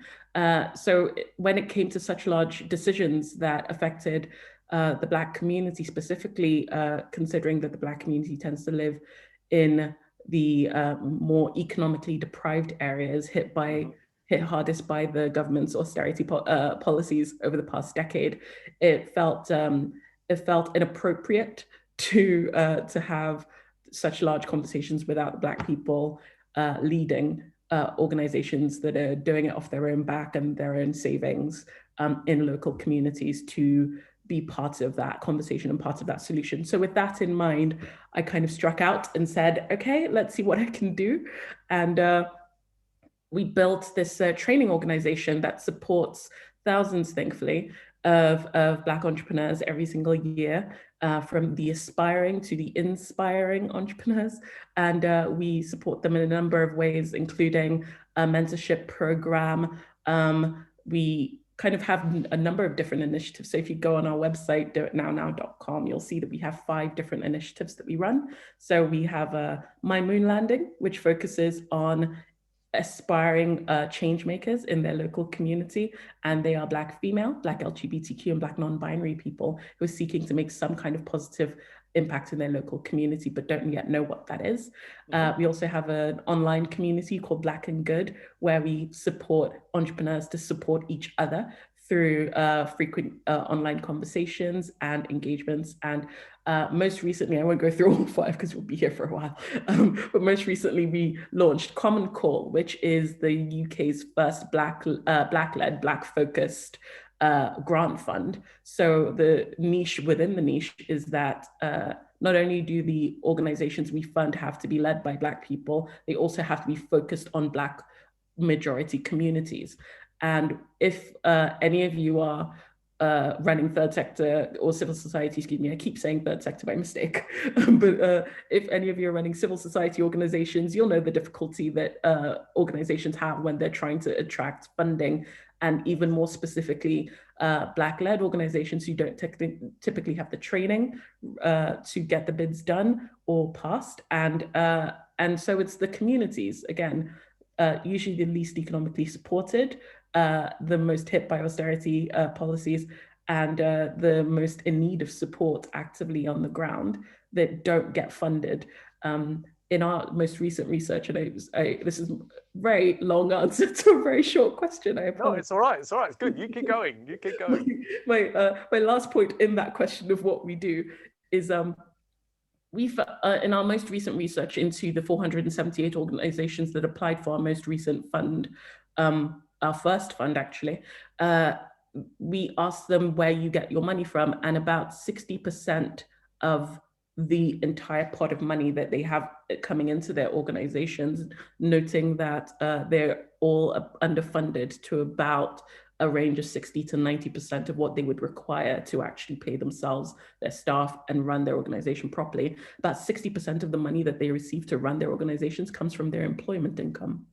So when it came to such large decisions that affected the Black community specifically, considering that the Black community tends to live in the more economically deprived areas hit hardest by the government's austerity policies over the past decade, it felt inappropriate to have such large conversations without Black people leading organizations that are doing it off their own back and their own savings in local communities to be part of that conversation and part of that solution. So with that in mind, I kind of struck out and said, okay, let's see what I can do. And we built this training organization that supports thousands, thankfully, of Black entrepreneurs every single year, from the aspiring to the inspiring entrepreneurs. And we support them in a number of ways, including a mentorship program. We kind of have a number of different initiatives. So if you go on our website, doitnownow.com, you'll see that we have 5 different initiatives that we run. So we have My Moon Landing, which focuses on aspiring change makers in their local community, and they are Black female, Black LGBTQ, and Black non-binary people who are seeking to make some kind of positive impact in their local community but don't yet know what that is. We also have an online community called Black and Good, where we support entrepreneurs to support each other through frequent online conversations and engagements. And most recently, I won't go through all 5 because we'll be here for a while, but most recently we launched Common Call, which is the UK's first Black-led, Black-focused grant fund. So the niche within the niche is that not only do the organizations we fund have to be led by Black people, they also have to be focused on Black majority communities. And if any of you are running third sector or civil society, excuse me, I keep saying third sector by mistake, but if any of you are running civil society organizations, you'll know the difficulty that organizations have when they're trying to attract funding, and even more specifically, Black-led organizations who don't typically have the training to get the bids done or passed. And so it's the communities, again, usually the least economically supported, the most hit by austerity policies, and the most in need of support actively on the ground that don't get funded. In our most recent research, and this is a very long answer to a very short question. No, it's all right. It's all right. It's good. You keep going. You keep going. My last point in that question of what we do is we've, in our most recent research into the 478 organizations that applied for our most recent fund, our first fund actually, we asked them where you get your money from, and about 60% of the entire pot of money that they have coming into their organizations, noting that they're all underfunded to about a range of 60 to 90% of what they would require to actually pay themselves, their staff, and run their organization properly. About 60% of the money that they receive to run their organizations comes from their employment income.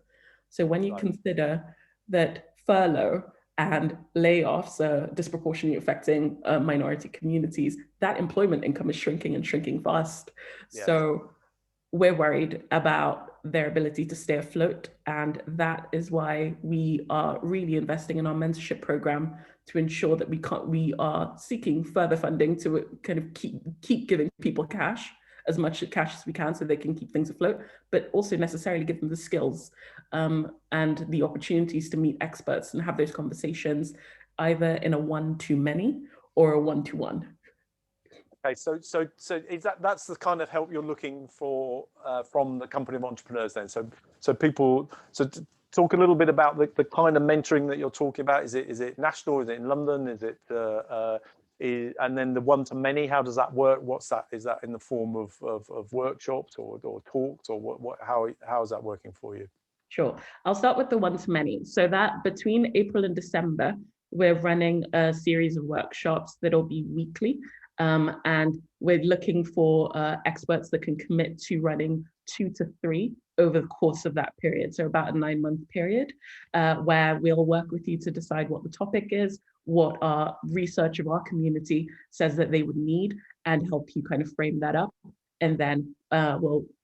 So when you consider that furlough and layoffs are disproportionately affecting minority communities, that employment income is shrinking and shrinking fast. Yes. So we're worried about their ability to stay afloat. And that is why we are really investing in our mentorship program to ensure that we are seeking further funding to kind of keep giving people cash, as much cash as we can, so they can keep things afloat, but also necessarily give them the skills and the opportunities to meet experts and have those conversations, either in a one-to-many or a one-to-one. Okay, so is that's the kind of help you're looking for from the Company of Entrepreneurs then? So talk a little bit about the kind of mentoring that you're talking about. Is it national? Is it in London? Is it and then the one-to-many, how does that work? What's that? Is that in the form of workshops or talks, or how is that working for you? Sure. I'll start with the one-to-many. So that between April and December, we're running a series of workshops that'll be weekly. And we're looking for experts that can commit to running 2 to 3 over the course of that period. So about a 9-month period where we'll work with you to decide what the topic is, what our research of our community says that they would need, and help you kind of frame that up. And then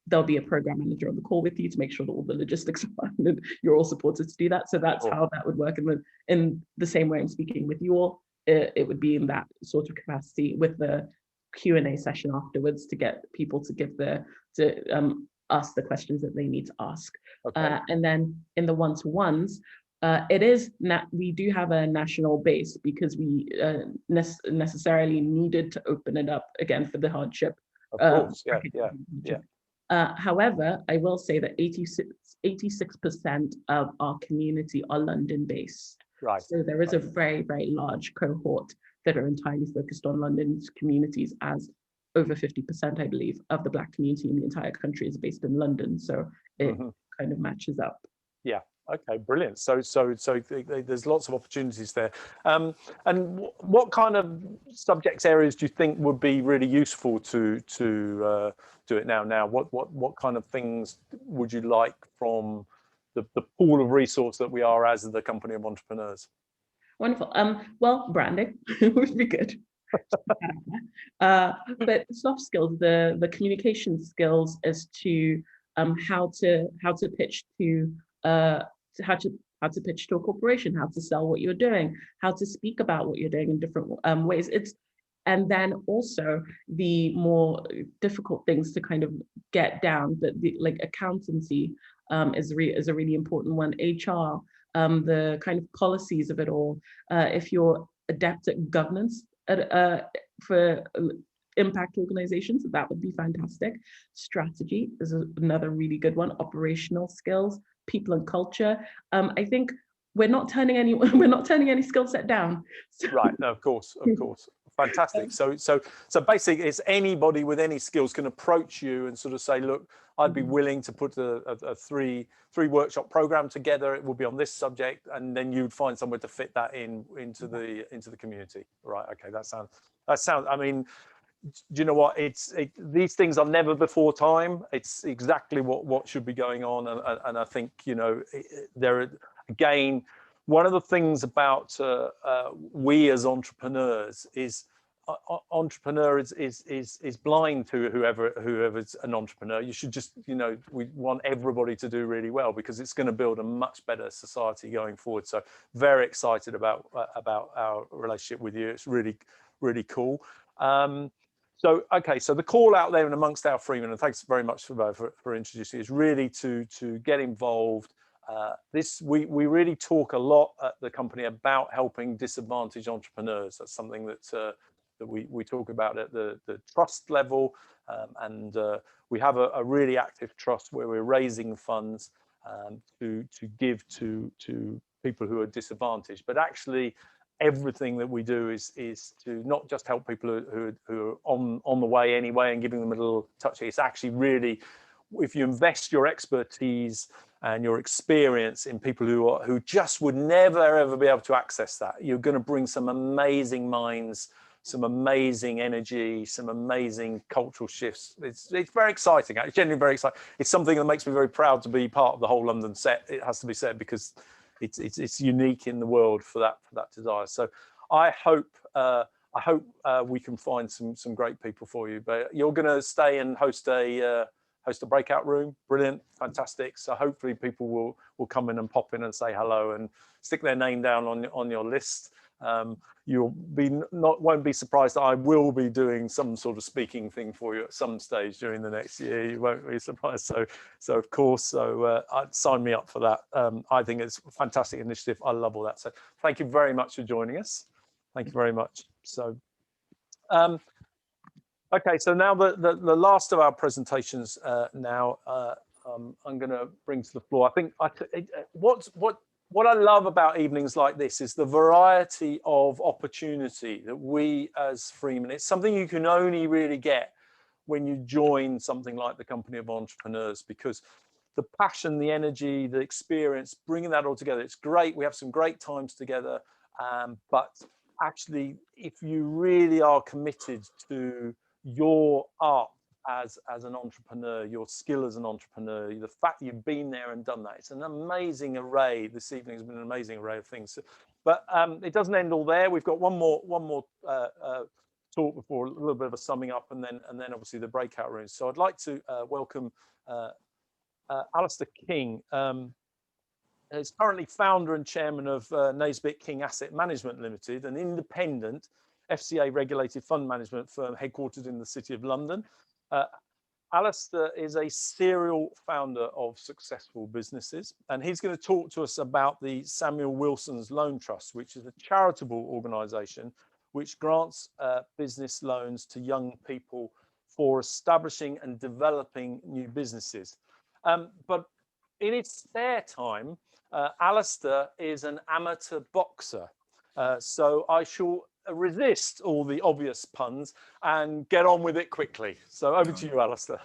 there'll be a program manager on the call with you to make sure that all the logistics are fine and you're all supported to do that. So that's how that would work. And in the same way I'm speaking with you all, it would be in that sort of capacity, with the Q&A session afterwards to get people to ask the questions that they need to ask. Okay. And then in the one-to-ones, we do have a national base because we necessarily needed to open it up again for the hardship. Of course, yeah. However, I will say that 86% of our community are London-based. Right. So there is a very, very large cohort that are entirely focused on London's communities, as over 50%, I believe, of the Black community in the entire country is based in London. So it kind of matches up. Yeah. Okay, brilliant. So there's lots of opportunities there. And what kind of subject areas do you think would be really useful to do it now? What kind of things would you like from the pool of resource that we are as the company of entrepreneurs? Wonderful. Well, branding would be good. But soft skills, the communication skills as to how to pitch to how to pitch to a corporation, how to sell what you're doing, how to speak about what you're doing in different ways. And then also the more difficult things to kind of get down, but like accountancy is a really important one. HR, the kind of policies of it all. If you're adept at governance for impact organizations, that would be fantastic. Strategy is another really good one. Operational skills, people and culture. I think we're not turning any skill set down. So. Right. No, of course. Fantastic. So basically, it's anybody with any skills can approach you and sort of say, look, I'd be willing to put a three workshop program together. It will be on this subject, and then you'd find somewhere to fit that into the community. Right. Okay. That sounds. I mean, do you know what? These things are never before time. It's exactly what should be going on, and I think, you know, again, one of the things about we as entrepreneurs is entrepreneur is blind to whoever's an entrepreneur. You should just, you know, we want everybody to do really well because it's going to build a much better society going forward. So very excited about our relationship with you. It's really, really cool. So, okay, so the call out there and amongst our Freemen, and thanks very much for introducing, is really to get involved. We really talk a lot at the company about helping disadvantaged entrepreneurs. That's something that we talk about at the trust level, and we have a really active trust where we're raising funds to give to people who are disadvantaged. But actually, everything that we do is to not just help people who are on the way anyway and giving them a little touch. It's actually really, if you invest your expertise and your experience in people who just would never ever be able to access that, you're going to bring some amazing minds, some amazing energy, some amazing cultural shifts. It's very exciting. It's genuinely very exciting. It's something that makes me very proud to be part of the whole London set. It has to be said, because it's unique in the world for that desire. So I hope we can find some great people for you. But you're going to stay and host a breakout room. Brilliant, fantastic. So hopefully people will come in and pop in and say hello and stick their name down on your list. You'll won't be surprised that I will be doing some sort of speaking thing for you at some stage during the next year. You won't be surprised. So of course, I'd sign me up for that. I think it's a fantastic initiative. I love all that. So thank you very much for joining us. Thank you very much. So, okay, so now the last of our presentations now I'm going to bring to the floor. I think what I love about evenings like this is the variety of opportunity that we as Freemen, it's something you can only really get when you join something like the Company of Entrepreneurs, because the passion, the energy, the experience, bringing that all together, it's great. We have some great times together, but actually, if you really are committed to your art as an entrepreneur, your skill as an entrepreneur, the fact that you've been there and done that, it's an amazing array. This evening has been an amazing array of things. But it doesn't end all there. We've got one more talk before, a little bit of a summing up, and then obviously the breakout rooms. So I'd like to welcome Alistair King. Is currently founder and chairman of Naisbitt King Asset Management Limited, an independent FCA regulated fund management firm headquartered in the City of London. Alistair is a serial founder of successful businesses, and he's going to talk to us about the Samuel Wilson's Loan Trust, which is a charitable organisation which grants business loans to young people for establishing and developing new businesses. But in his spare time, Alistair is an amateur boxer. So I shall resist all the obvious puns and get on with it quickly. So over to you, Alistair.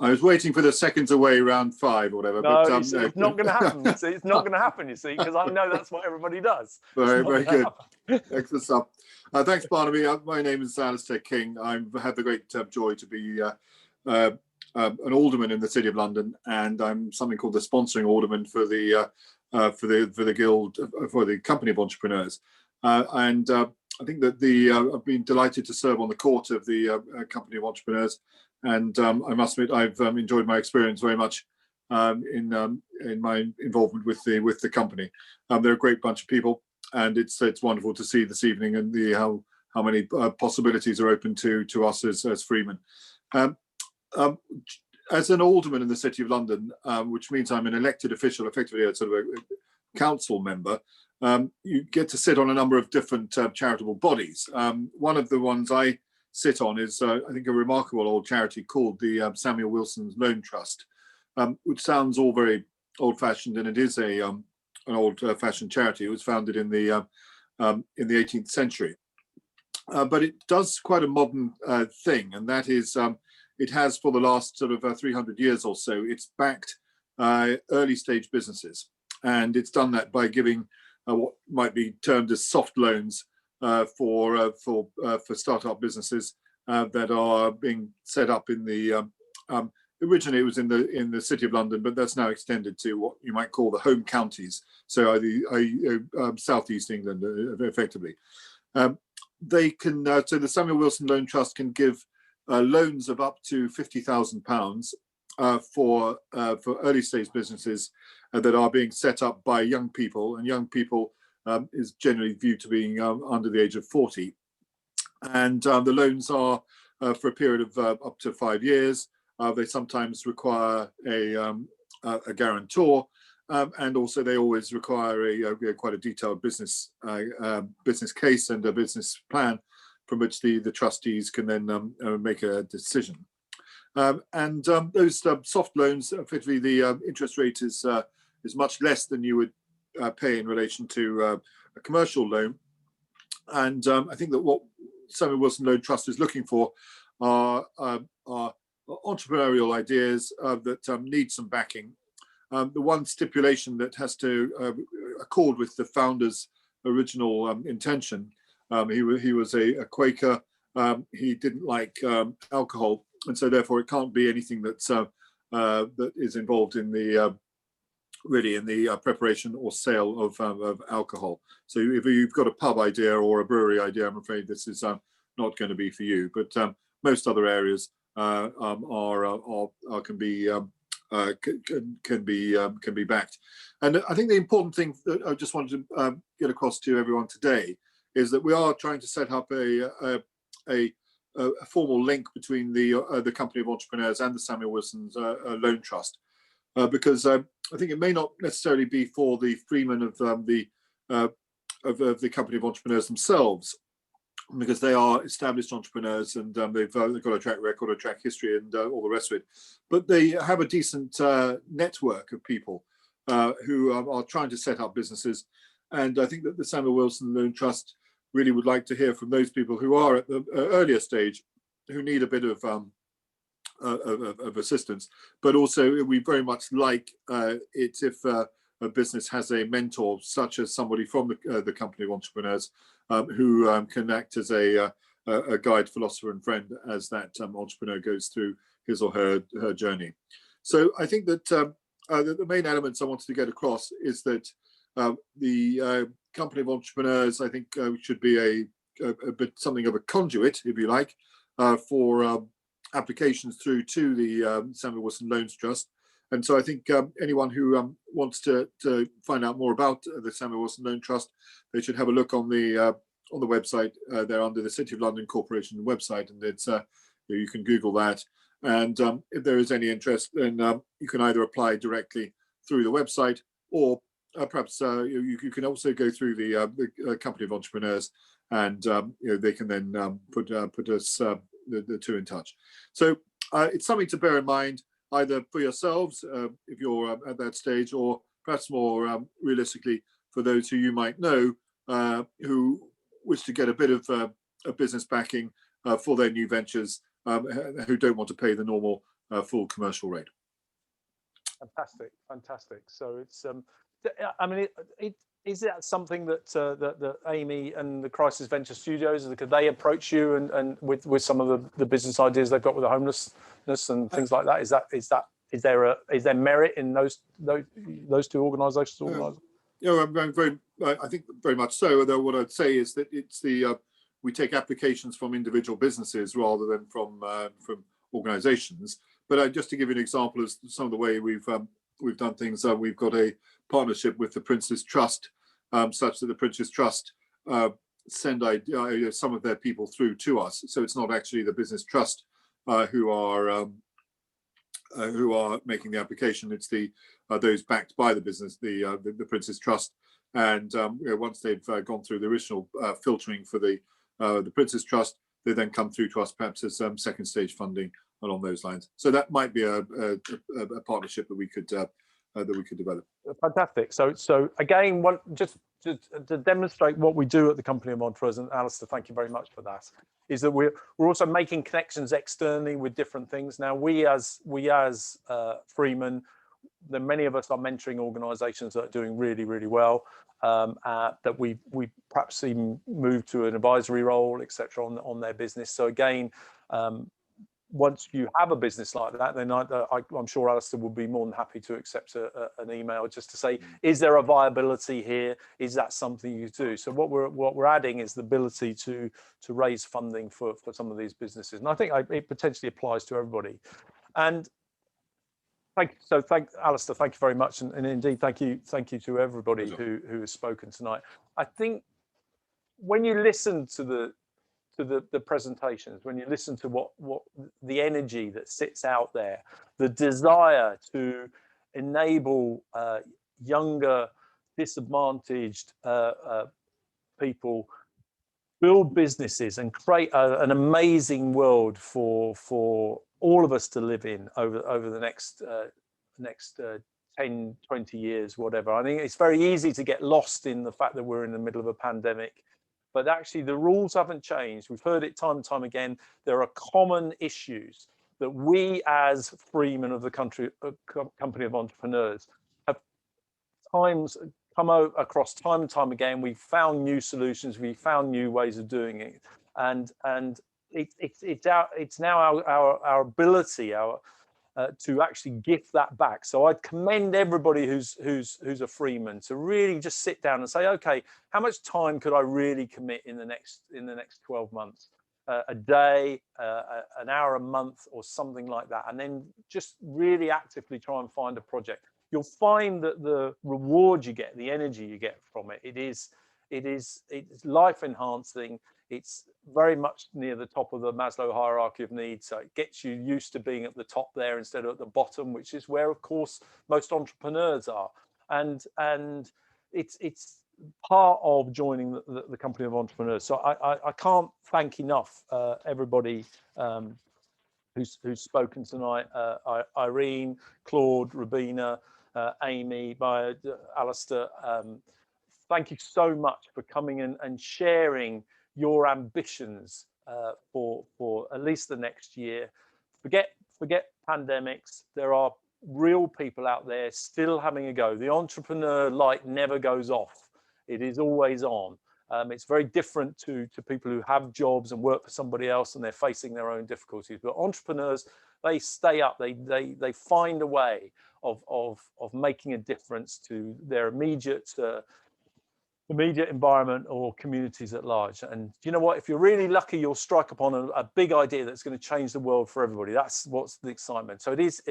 I was waiting for the seconds away round 5 or whatever. No, but, see, it's not going to happen. You see, it's not going to happen. You see, because I know that's what everybody does. Very good. Excellent stuff. Thanks, Barnaby. My name is Alistair King. I have the great joy to be an alderman in the City of London, and I'm something called the sponsoring alderman for the Guild, for the Company of Entrepreneurs. I think that I've been delighted to serve on the court of the Company of Entrepreneurs, and I must admit I've enjoyed my experience very much in my involvement with the company. They're a great bunch of people, and it's wonderful to see this evening and how many possibilities are open to us as freemen. As an alderman in the City of London, which means I'm an elected official, effectively a sort of a council member, you get to sit on a number of different charitable bodies. One of the ones I sit on is, I think, a remarkable old charity called the Samuel Wilson's Loan Trust, which sounds all very old-fashioned, and it is an old-fashioned charity. It was founded in the 18th century, but it does quite a modern thing, and that is it has for the last sort of 300 years or so. It's backed early-stage businesses, and it's done that by giving what might be termed as soft loans for startup businesses that are being set up in the originally it was in the City of London, but that's now extended to what you might call the home counties, so southeast England, effectively. They can so the Samuel Wilson Loan Trust can give loans of up to £50,000 for early stage businesses that are being set up by young people, and young people is generally viewed to being under the age of 40. And the loans are for a period of up to 5 years. They sometimes require a guarantor, and also they always require quite a detailed business case and a business plan from which the trustees can then make a decision. Those soft loans, effectively, the interest rate is much less than you would pay in relation to a commercial loan. And I think that what Samuel Wilson Loan Trust is looking for are entrepreneurial ideas that need some backing. The one stipulation that has to accord with the founder's original intention. He was a Quaker. He didn't like alcohol, and so therefore it can't be anything that's that is involved in the really in the preparation or sale of alcohol. So if you've got a pub idea or a brewery idea, I'm afraid this is not going to be for you. But most other areas can be backed. And I think the important thing that I just wanted to get across to everyone today is that we are trying to set up a formal link between the Company of Entrepreneurs and the Samuel Wilson's Loan Trust, because I think it may not necessarily be for the freemen of the Company of Entrepreneurs themselves, because they are established entrepreneurs and they've got a track record, a track history, and all the rest of it. But they have a decent network of people who are trying to set up businesses, and I think that the Samuel Wilson Loan Trust really would like to hear from those people who are at the earlier stage, who need a bit of assistance. But also, we very much like it if a business has a mentor, such as somebody from the Company of Entrepreneurs, who can act as a guide, philosopher, and friend as that entrepreneur goes through his or her journey. So I think that the main elements I wanted to get across is that the Company of Entrepreneurs, I think, should be a bit something of a conduit, if you like, for applications through to the Samuel Wilson Loans Trust. And so I think anyone who wants to find out more about the Samuel Wilson Loan Trust, they should have a look on the website. They're under the City of London Corporation website, and it's you can Google that. And if there is any interest, then you can either apply directly through the website, or perhaps you can also go through the Company of Entrepreneurs, and they can then put us the two in touch. So it's something to bear in mind, either for yourselves if you're at that stage, or perhaps more realistically for those who you might know who wish to get a bit of a business backing for their new ventures, who don't want to pay the normal full commercial rate. Fantastic, fantastic. So it's, I mean, is that something that that Amy and the Crisis Venture Studios, could they approach you and with some of the business ideas they've got with the homelessness and things like that? Is there merit in those two organisations? Yeah, I think very much so. Although what I'd say is that it's we take applications from individual businesses rather than from organisations. But just to give you an example of some of the way we've done things, we've got a partnership with the Prince's Trust, such that the Prince's Trust send some of their people through to us. So it's not actually the business trust who are making the application. It's those backed by the business, the Prince's Trust. And once they've gone through the original filtering for the Prince's Trust, they then come through to us perhaps as second stage funding along those lines. So that might be a partnership that we could develop. Fantastic. So again, just to demonstrate what we do at the Company of Entrepreneurs, and Alistair, thank you very much for that, is that we're also making connections externally with different things. Now we as Freeman, then many of us are mentoring organisations that are doing really, really well, that we perhaps even move to an advisory role, etc., on their business. So again, once you have a business like that, then I'm sure Alistair will be more than happy to accept an email just to say, is there a viability here? Is that something you do? So what we're adding is the ability to raise funding for some of these businesses, and I think it potentially applies to everybody. And thank Alistair, thank you very much, and indeed thank you to everybody who has spoken tonight. I think when you listen to the presentations, when you listen to what the energy that sits out there, the desire to enable younger, disadvantaged people build businesses and create an amazing world for all of us to live in over the next 10, 20 years, whatever. I think it's very easy to get lost in the fact that we're in the middle of a pandemic. But actually, the rules haven't changed. We've heard it time and time again. There are common issues that we, as Freemen of the Company of Entrepreneurs, have come across time and time again. We've found new solutions. We've found new ways of doing it, and it's now our ability to actually give that back. So I'd commend everybody who's a Freeman to really just sit down and say, okay, how much time could I really commit in the next 12 months? A day, an hour a month, or something like that, and then just really actively try and find a project. You'll find that the reward you get, the energy you get from it, it's life enhancing. It's very much near the top of the Maslow hierarchy of needs. So it gets you used to being at the top there instead of at the bottom, which is where, of course, most entrepreneurs are. And it's part of joining the Company of Entrepreneurs. So I can't thank enough everybody who's spoken tonight, Irene, Claude, Rubina, Amy, Alistair. Thank you so much for coming in and sharing your ambitions for at least the next year. Forget pandemics. There are real people out there still having a go. The entrepreneur light never goes off. It is always on. It's very different to people who have jobs and work for somebody else and they're facing their own difficulties. But entrepreneurs, they stay up. They find a way of making a difference to their immediate environment or communities at large. And you know what, if you're really lucky, you'll strike upon a big idea that's going to change the world for everybody. That's what's the excitement. So Judy's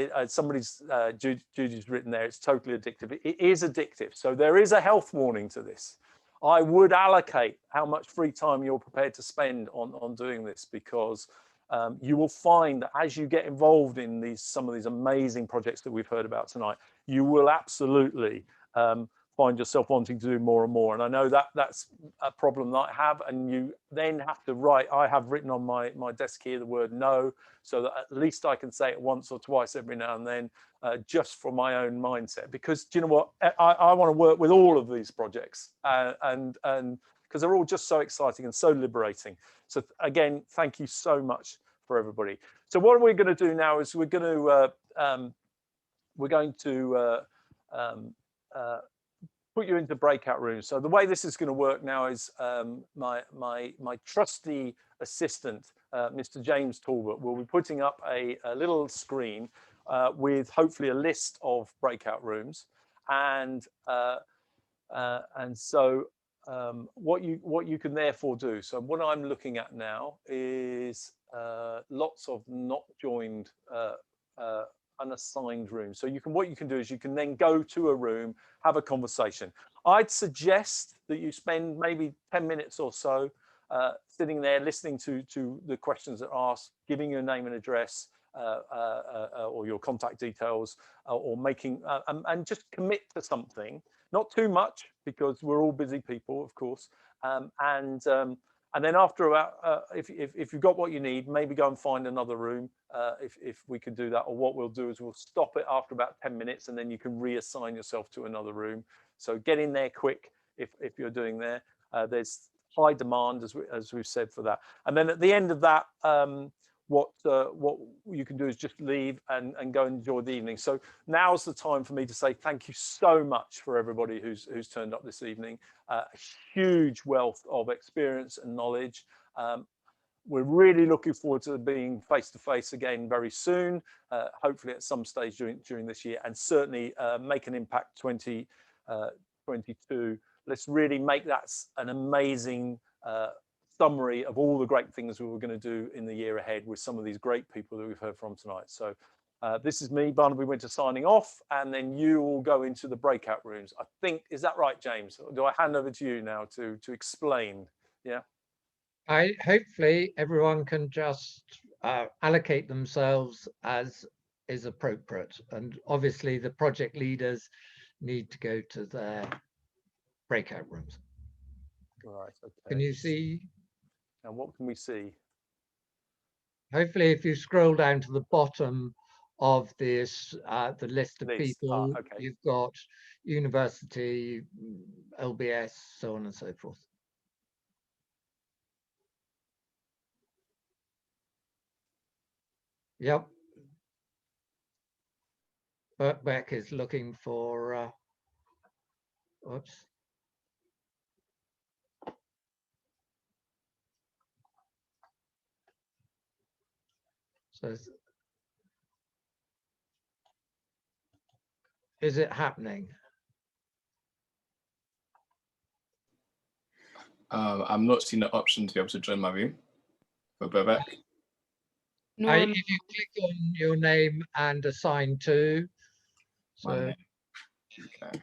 written there, it's totally addictive. It is addictive. So there is a health warning to this. I would allocate how much free time you're prepared to spend on doing this, because you will find that as you get involved in some of these amazing projects that we've heard about tonight, you will absolutely find yourself wanting to do more and more. And I know that that's a problem that I have, and you then have to write. I have written on my desk here the word no, so that at least I can say it once or twice every now and then, just for my own mindset. Because do you know what, I want to work with all of these projects, and because they're all just so exciting and so liberating. So again, thank you so much for everybody. So what we're going to do now is we're going to put you into breakout rooms. So the way this is going to work now is my trusty assistant, Mr. James Talbot, will be putting up a little screen with hopefully a list of breakout rooms, and so what you can therefore do. So what I'm looking at now is lots of not joined unassigned rooms. So what you can do is you can then go to a room, have a conversation. I'd suggest that you spend maybe 10 minutes or so sitting there listening to the questions that are asked, giving your name and address or your contact details, or making and just commit to something. Not too much, because we're all busy people, of course. And then after about, if you've got what you need, maybe go and find another room if we can do that. Or what we'll do is we'll stop it after about 10 minutes, and then you can reassign yourself to another room. So get in there quick if you're doing there. There's high demand, as we've said, for that. And then at the end of that, what you can do is just leave and go and enjoy the evening. So now's the time for me to say thank you so much for everybody who's turned up this evening. A huge wealth of experience and knowledge. We're really looking forward to being face to face again very soon, hopefully at some stage during this year, and certainly make an impact 2022. Let's really make that an amazing summary of all the great things we were going to do in the year ahead with some of these great people that we've heard from tonight. So this is me, Barnaby Wynter, signing off, and then you all go into the breakout rooms. I think, is that right, James? Or do I hand over to you now to explain? Yeah. Hopefully everyone can just allocate themselves as is appropriate, and obviously the project leaders need to go to their breakout rooms. Right. Okay. Can you see? And what can we see? Hopefully, if you scroll down to the bottom of this, the list of people, okay. You've got university, LBS, so on and so forth. Yep. Beck is looking for, oops. So is it happening? I'm not seeing the option to be able to join my room for Bobek. If you click on your name and assign to, so okay.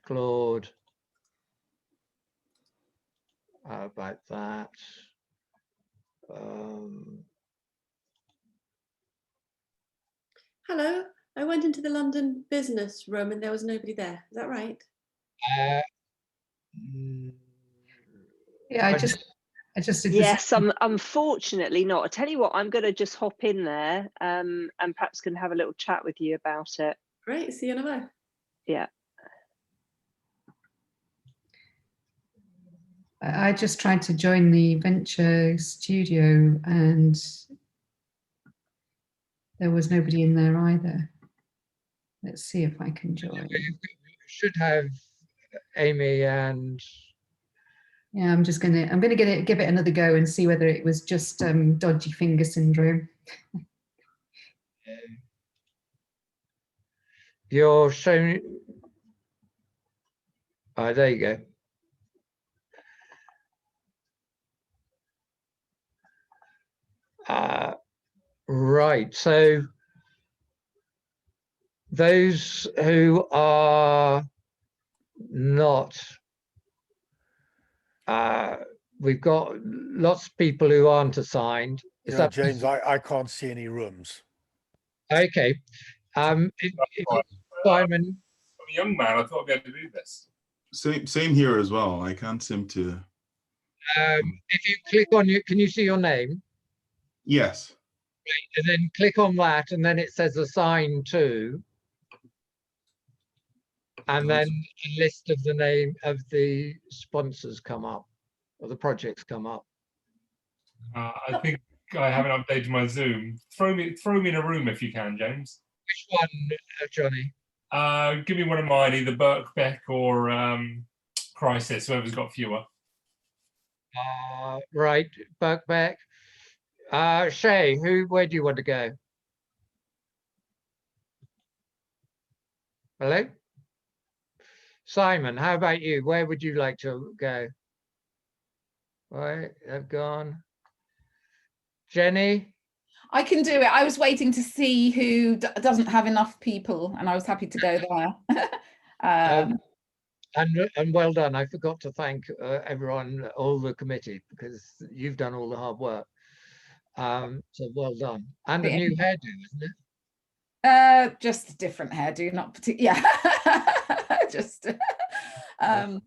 Claude, how about that? Hello, I went into the London business room and there was nobody there. Is that right? Yeah, I just did yes, unfortunately not. I tell you what, I'm going to just hop in there and perhaps can have a little chat with you about it. Great, see you in a bit. Yeah. I just tried to join the Venture studio and there was nobody in there either. Let's see if I can join. You should have Amy and. Yeah, I'm gonna give it another go and see whether it was just dodgy finger syndrome. You're showing. Oh, there you go. Right, so those who are not, we've got lots of people who aren't assigned. Is that James? I can't see any rooms. Okay. If Simon, I'm a young man, I thought I'd be able to do this. Same here as well. I can't seem to. If you click on you, can you see your name? Yes. Right, and then click on that, and then it says assign to. And then a list of the name of the sponsors come up, or the projects come up. I think I haven't updated my Zoom. Throw me in a room if you can, James. Which one, Johnny? Give me one of mine, either Birkbeck or Crisis, whoever's got fewer. Right, Birkbeck. Shay, where do you want to go? Hello? Simon, how about you? Where would you like to go? Right, they've gone. Jenny? I can do it. I was waiting to see who doesn't have enough people, and I was happy to go there. And well done. I forgot to thank everyone, all the committee, because you've done all the hard work. So well done. And a new hairdo, isn't it? Just a different hairdo, not particular. Yeah, just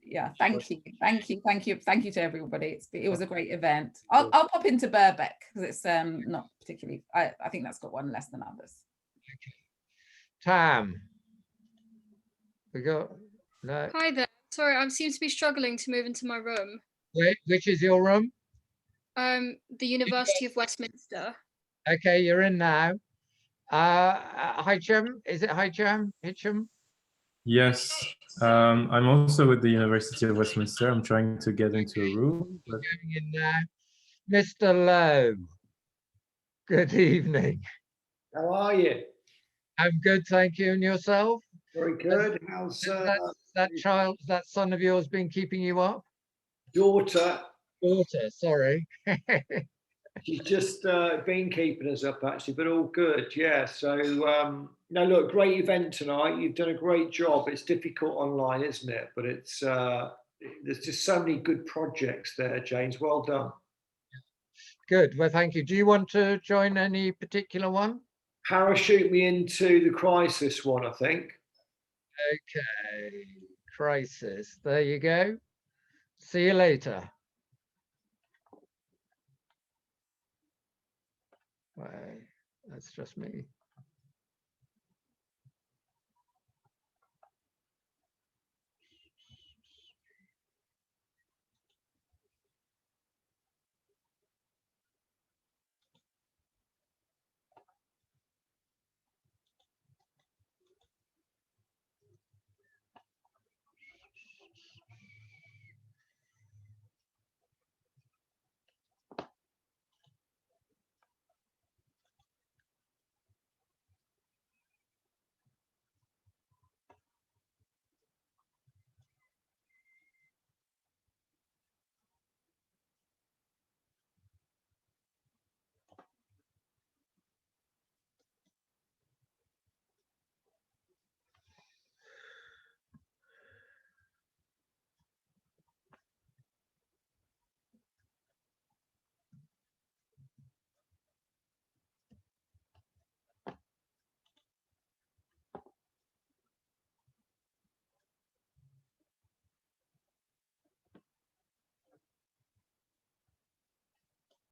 yeah. Thank you to everybody. It was a great event. I'll pop into Birkbeck because it's not particularly. I think that's got one less than others. Okay. Tam, we got no. Hi there. Sorry, I seem to be struggling to move into my room. Which is your room? The University of Westminster. Okay, you're in now. Hicham, is it Hicham? Yes, I'm also with the University of Westminster. I'm trying to get into a room. But... Going in now. Mr. Lowe, good evening. How are you? I'm good, thank you. And yourself? Very good. How's that son of yours been keeping you up? Daughter, sorry. She's just been keeping us up actually, but all good. Yeah. So no, look, great event tonight. You've done a great job. It's difficult online, isn't it? But it's there's just so many good projects there, James. Well done. Good. Well, thank you. Do you want to join any particular one? Parachute me into the Crisis one, I think. Okay. Crisis. There you go. See you later. Right. That's just me.